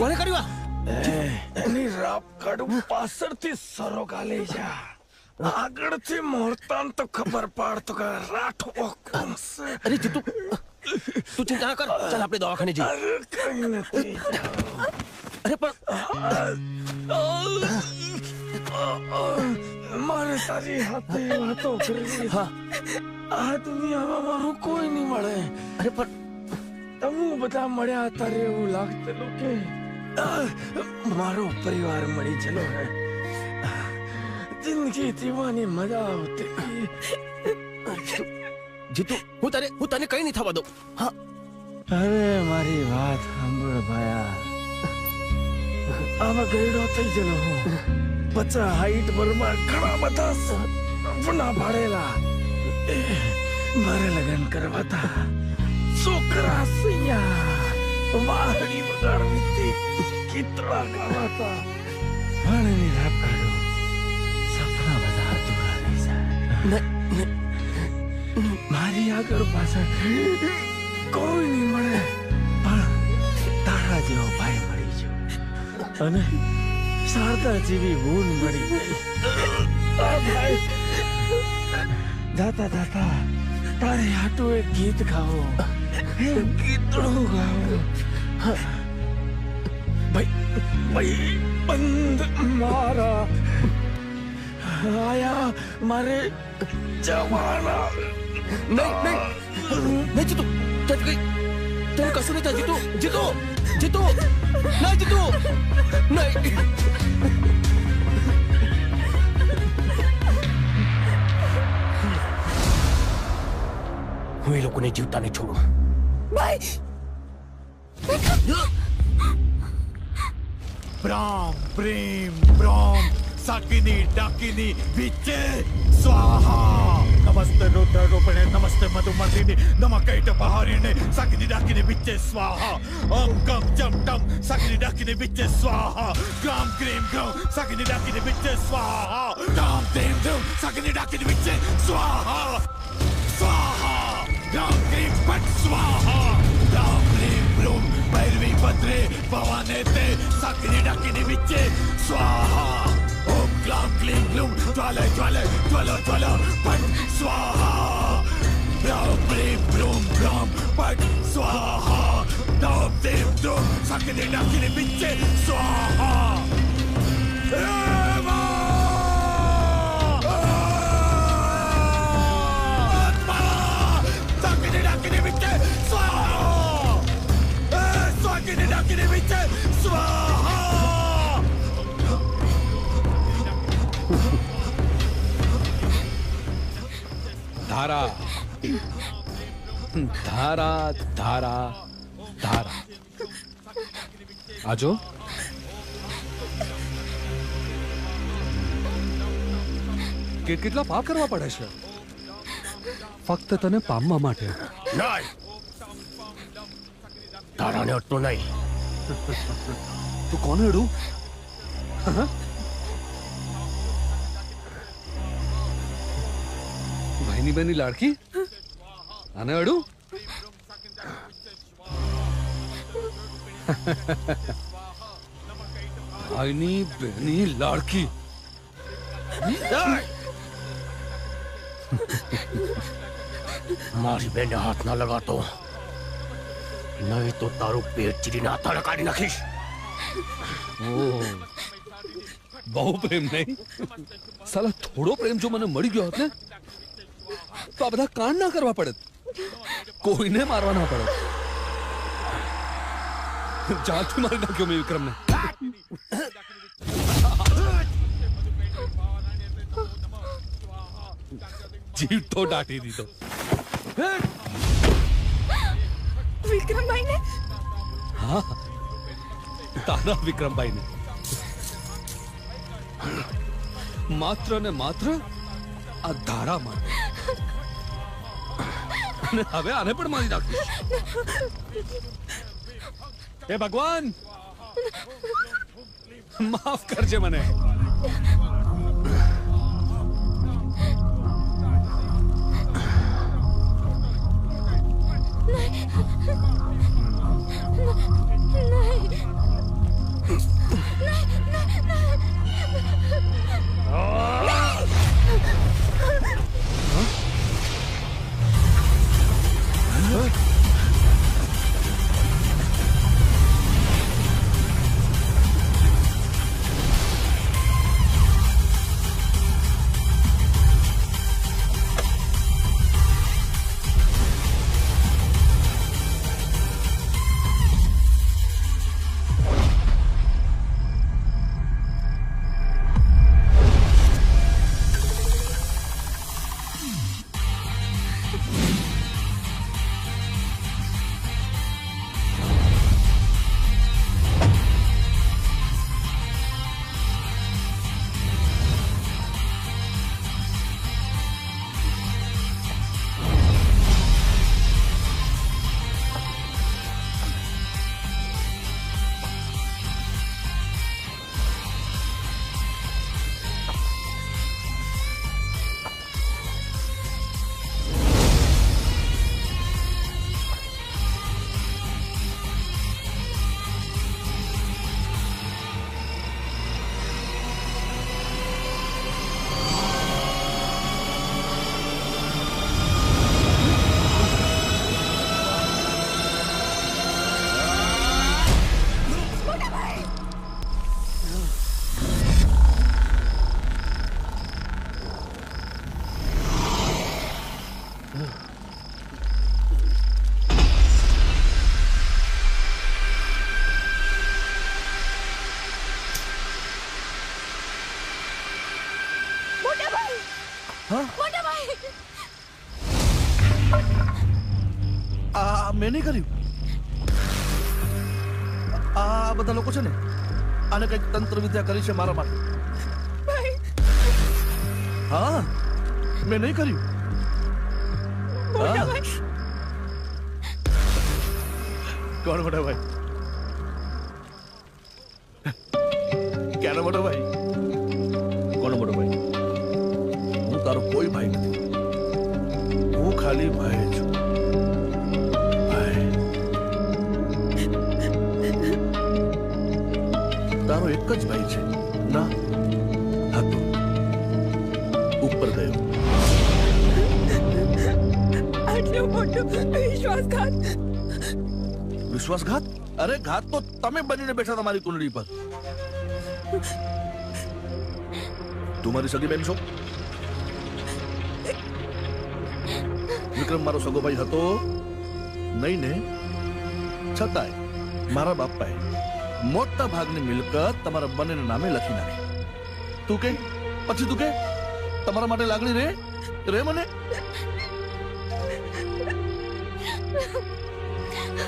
કોને કર્યું? એની રાપ કાઢું પાછળથી સરો ગાલે જા, આગળથી મોરતાન તો ખબર પાડતો કે રાઠો કોણ છે. અરે જીતુ, તું ચિંતા ના કર, ચાલ આપણે દવાખાને જઈએ. અરે કઈ નથી. અરે પણ મારે તારી હાથે વાતો કરવી. આ દુનિયામાં મારું કોઈ નહીં મળે. અરે પણ તમે બધા મળ્યા તારે એવું લાગતું કે મારો પરિવાર મળી ચલો હે. જિંદગી જીવવાની મજા આવતી. જીતુ, હું તને કઈ નહીં થવા દઉં. હા, અરે મારી વાત સાંભળ ભાયા. આવા ગયડો થઈ ગયેલો હું. 50 હાઈટ વરમાં ઘણા બધા સપના પાડેલા. મારે લગ્ન કરવા હતા. છોકરા સૈયા વાહડી વગાડવી હતી, કીતળા ગાવાતા. વાણની રાપ કાઢો, સપના બધા અધૂરા રહી જાય. મારી આગળ પાછળ કોઈ નહીં મળે, પણ તારા જેવો ભાઈ મળી ગયો અને શારદા જેવી બૂન મળી ગઈ. જાતા જાતા તારે હાટું એક ગીત ગાવો, ગીતડું ગાવો. ભાઈ બંધ મારા આયા મારે જવાના. નહીં જીતુ, તને કશું નહીં થાય. જીતુ, જીતુ, જીતુ, નહીં જીતુ, નહીં. હું એ લોકોને જીવતા નહીં છોડું. બ્રામ પ્રેમ બ્રામ સાકિની ડાકિની વિચે સ્વાહા. નમસ્તે રુદ્ર રૂપિણે, નમસ્તે મધુમતીની, નમ કૈટ બહારીને, સાકિની ડાકિની વિચે સ્વાહા. ઓમ કમ જમ ટમ સાકિની ડાકિની વિચે સ્વાહા. ગ્રામ ક્રીમ ગ્રામ સાકિની ડાકિની વિચે સ્વાહા. ગ્રામ દેમ ધમ સાકિની ડાકિની વિચે સ્વાહા. સ્વાહા. ગ્રામ ક્રીમ પટ સ્વાહા. ગ્રામ ક્રીમ બ્રૂમ ભૈરવી ભદ્રે ભવાને તે સાકિની ડાકિની વિચે સ્વાહા. ઓમ ગ્લામ ક્લીમ ગ્લૂમ જ્વાલે જ્વાલે જ્વલો જ્વલો પટ સ્વાહા. ગ્રામ ક્રીમ બ્રૂમ ગ્રામ પટ સ્વાહા. ગ્રામ દેમ ધમ સાકિની ડાકિની વિચે સ્વાહા. ધારા ધારા ધારા ધારા. આજો કેટલા પાપ કરવા પડે છે ફક્ત તને પામવા માટે. નહીં, તારાને અટતું નહીં. તું કોને અડું? ભાઈની બેની લાડકી આને અડું? ભાઈની બહેની લાડકી મારી બેને હાથ ના લગાતો, નહીં તો તારું પેટ ચીરીને હાથા કાઢી નાખીશ. બહુ પ્રેમ નહીં? સાલા થોડો પ્રેમ જો મને મળી ગયો હોત ને તો આ બધા કાંડ ના કરવા પડત, કોઈને મારવા ના પડત. જાનથી મારી નાખ્યો મેં વિક્રમને. જીવ તો દાટી દીધો. વિક્રમભાઈ ને? હા, તારા વિક્રમભાઈ ને. માત્ર ને માત્ર આ ધારા માટે. અને હવે આને પણ મારી નાખીશ. હે ભગવાન, માફ કરજે મને. મેં નહીં કર્યું. આ બધા લોકો છે ને આને કઈક તંત્ર વિદ્યા કરી છે મારા માટે. હા, મેં નહીં કર્યું. કોણ મોટા ભાઈ? ક્યાંનો મોટો ભાઈ? કોનો મોટો ભાઈ? હું તારો કોઈ ભાઈ નથી. હું ખાલી ભાઈ છું. તારો એક જ ભાઈ છે ના? હતો, ઉપર ગયો. આટલો મોટો વિશ્વાસઘાત! વિશ્વાસઘાત? અરે ઘાત તો તમે બનીને બેઠા તમારી કુંડળી પર. તું મારી સગી બેન છો? વિક્રમ મારો સગો ભાઈ હતો નહીં ને? છતાંય મારા બાપાએ મોટા ભાગની મિલકત તમારા બંનેના નામે લખી નાખી. તું કે પછી તું કે તમારા માટે લાગણી રે મને?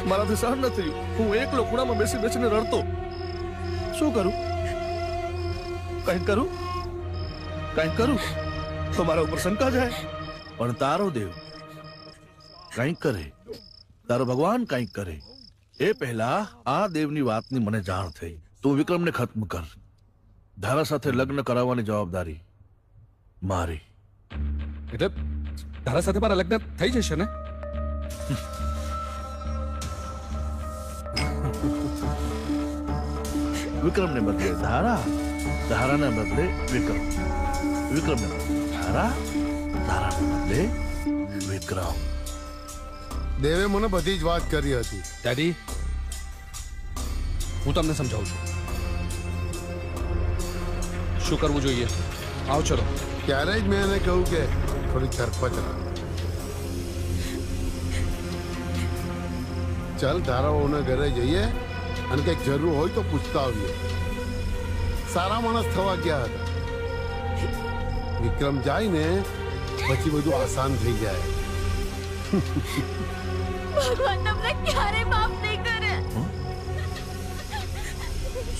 મારાથી સહન ન થયું. હું એકલો ખૂણામાં બેસી બેસીને રડતો. શું કરું? કંઈક કરું તો મારા ઉપર શંકા જાય. પણ તારો દેવ કંઈક કરે, તારો ભગવાન કંઈક કરે એ પહેલા આ દેવની વાતની મને જાણ થઈ. તું વિક્રમને ખત્મ કર. ધારા સાથે લગ્ન કરાવવાની જવાબદારી મારી. એટલે ધારા સાથે મારા લગ્ન થઈ જશે ને? વિક્રમને બદલે ધારા, ધારાને બદલે વિક્રમ, વિક્રમને બદલે ધારા, ધારાને બદલે વિક્રમ. દેવે મને બધી જ વાત કરી હતી. ડેડી, હું તમને સમજાવું છું શું કરવું જોઈએ. આવો ચલો. ત્યારે જ મેં એને કહ્યું કે થોડી ધરપત રાખ. ચાલ ધારાઓના ઘરે જઈએ અને કંઈક જરૂર હોય તો પૂછતા આવીએ. સારા માણસ થવા ગયા હતા. વિક્રમ જાય ને પછી બધું આસાન થઈ જાય. ભગવાન તમને ક્યારે માફ નહીં કરે.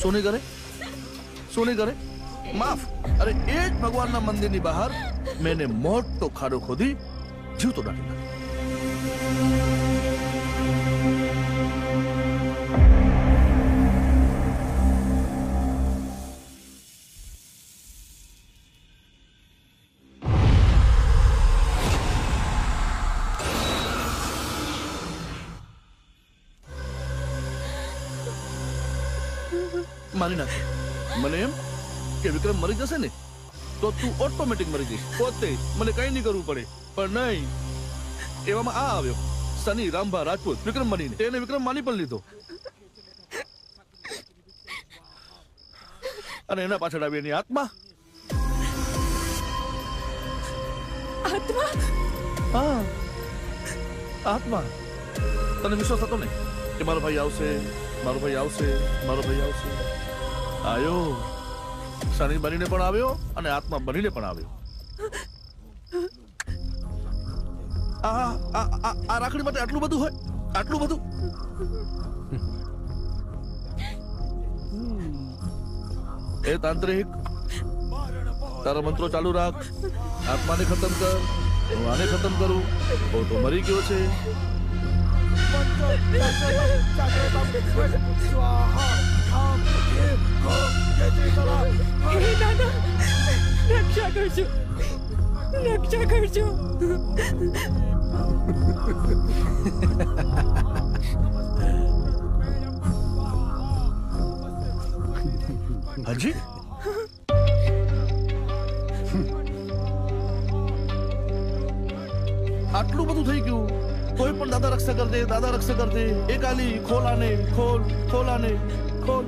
શું નહીં કરે? શું નહીં કરે? માફ? અરે એ જ ભગવાનના મંદિરની બહાર મેં એને મોટો ખાડો ખોદી જીવતો નાખી નાખ્યો. મારી નાખે. મને એમ કે વિક્રમ મરી જશે ને તો તું ઓટોમેટિક મરી જઈશ પોતે, મને કઈ નહીં કરવું પડે. પણ નહીં, એવામાં આ આવ્યો સની રામભા રાજપૂત વિક્રમ બનીને. તેને વિક્રમ માની પણ લીધો અને એના પાછળ આવી એની આત્મા. આત્મા? હા, આત્મા. તને વિશ્વાસ હતો ને કે મારો ભાઈ આવશે, મારો ભાઈ આવશે, મારો ભાઈ આવશે? આયો. સની બનીને પણ આવ્યો અને આત્મા બનીને પણ આવ્યો. આ રાખડી માટે આટલું બધું હોય? આટલું બધું? એ તાંત્રિક, તારા મંત્રો ચાલુ રાખ. આત્માને ખતમ કર. હું આને ખતમ કરું. તો મરી ગયો છે. રક્ષા કરજો, રક્ષા કરજો. હજી આટલું બધું થઈ ગયું કોઈ પણ દાદા રક્ષા કર દે, દાદા રક્ષા કર દે. એ કાલી ખોલ આને, ખોલ, ખોલ આને, ખોલ.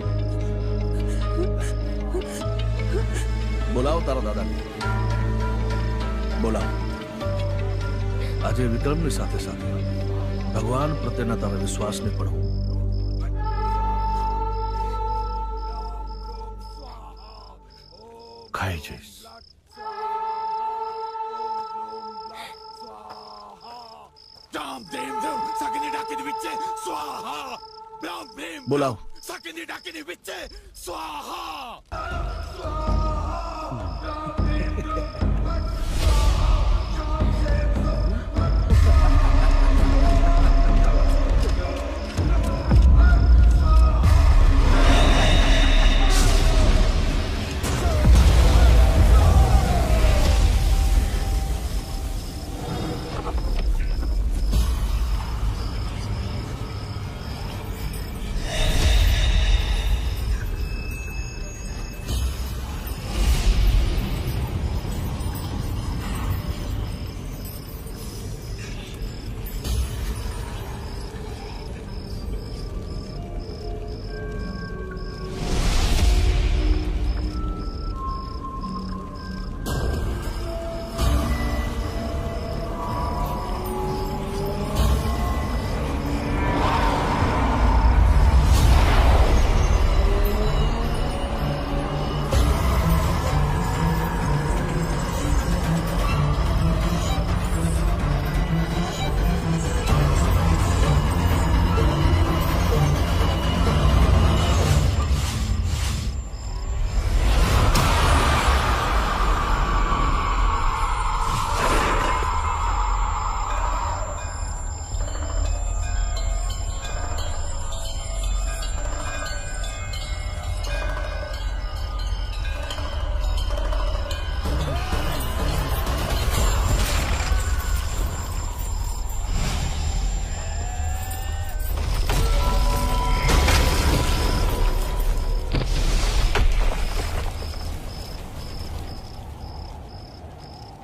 બોલાવો તારા દાદાને, બોલાવો. આજે વિક્રમની સાથે સાથે ભગવાન પ્રત્યેના તારા વિશ્વાસને પણ હું ખાઈ જઈશ. બોલાવો.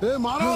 એ મારો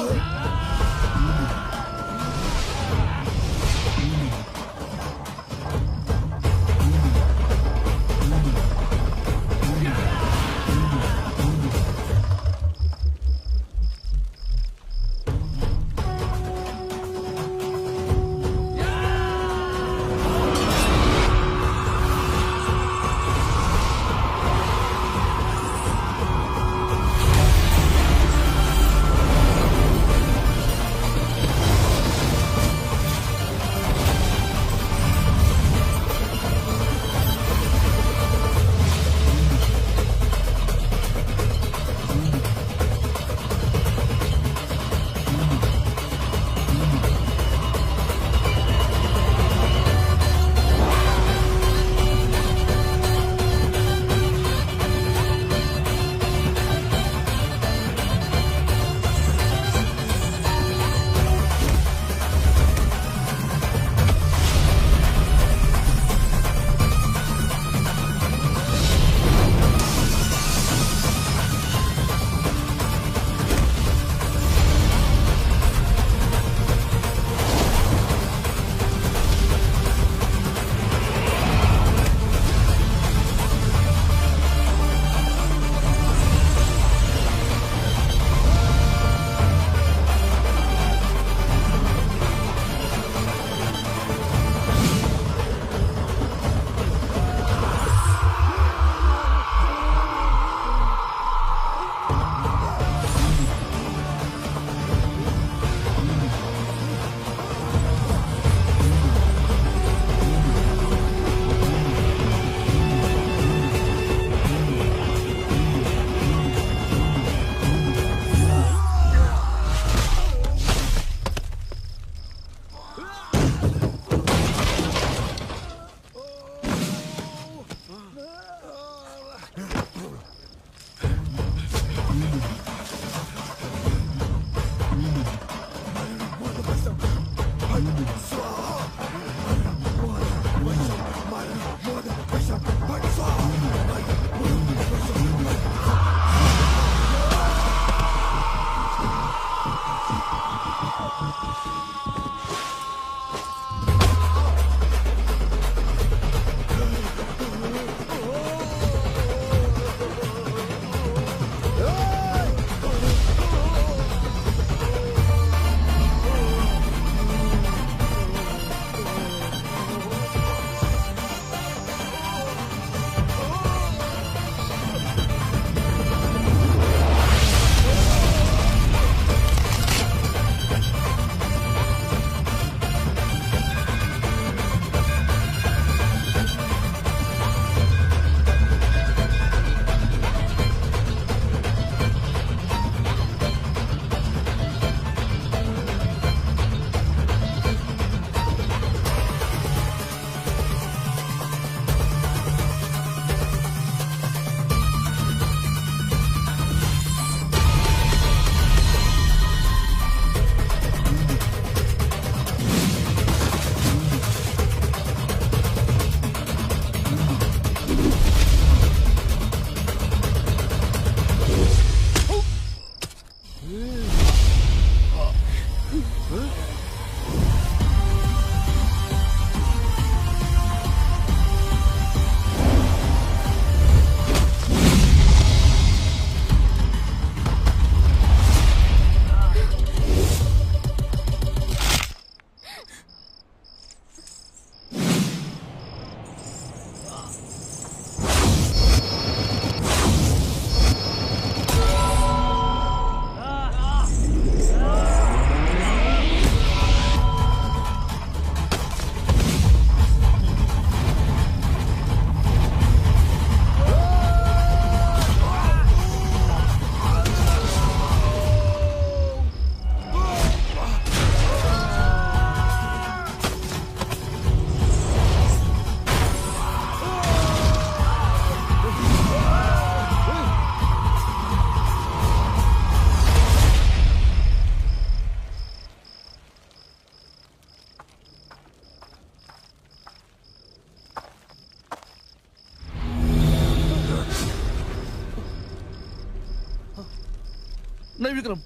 नहीं विक्रम,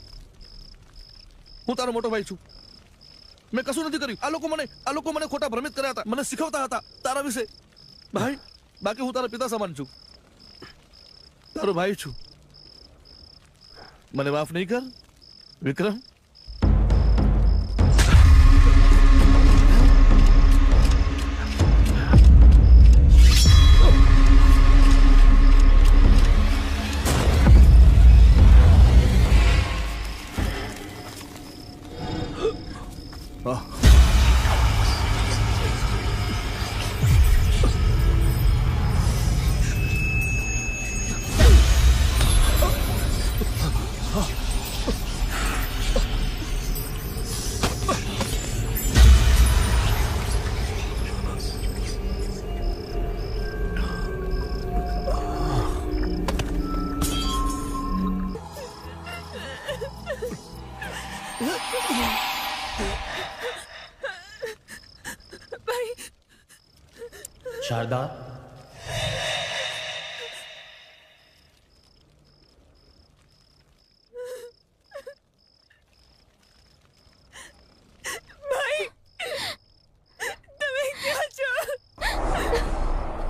હું તારો મોટો ભાઈ છું. મેં કશું નથી કર્યું. આ લોકો મને ખોટા ભ્રમિત કર્યા હતા, મને શીખવતા હતા તારા વિશે. ભાઈ, બાકી હું તારા પિતા સમાન છું, તારો ભાઈ છું. મને માફ નહીં કર વિક્રમ. શારદા,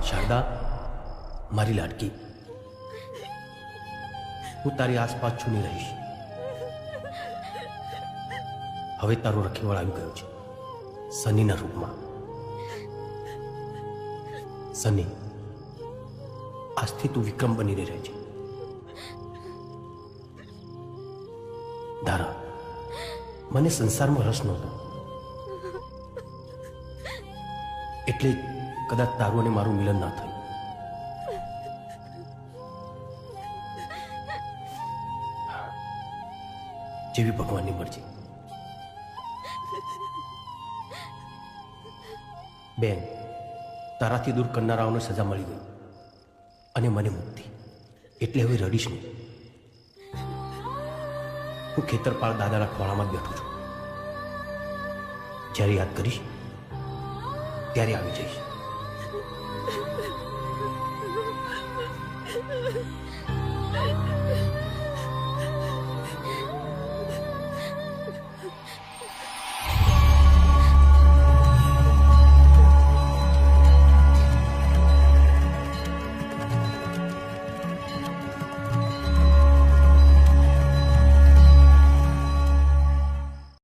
શારદા, મારી લાડકી, હું તારી આસપાસ છુની રહીશ. હવે તારો રખેવાળ આવી ગયો છે સનીના રૂપમાં. સની, આજથી તું વિક્રમ બનીને રહે છે. ધારા, મને સંસારમાં રસ નહોતો, એટલે કદાચ તારું અને મારું મિલન ના થયું. જેવી ભગવાનની મરજી. બેન, તારાથી દૂર કરનારાઓને સજા મળી ગઈ અને મને મુક્તિ. એટલે હવે રડીશ નહીં. હું ખેતરપાળ દાદાના ખોળામાં જ બેઠું છું. જ્યારે યાદ કરીશ ત્યારે આવી જઈશ.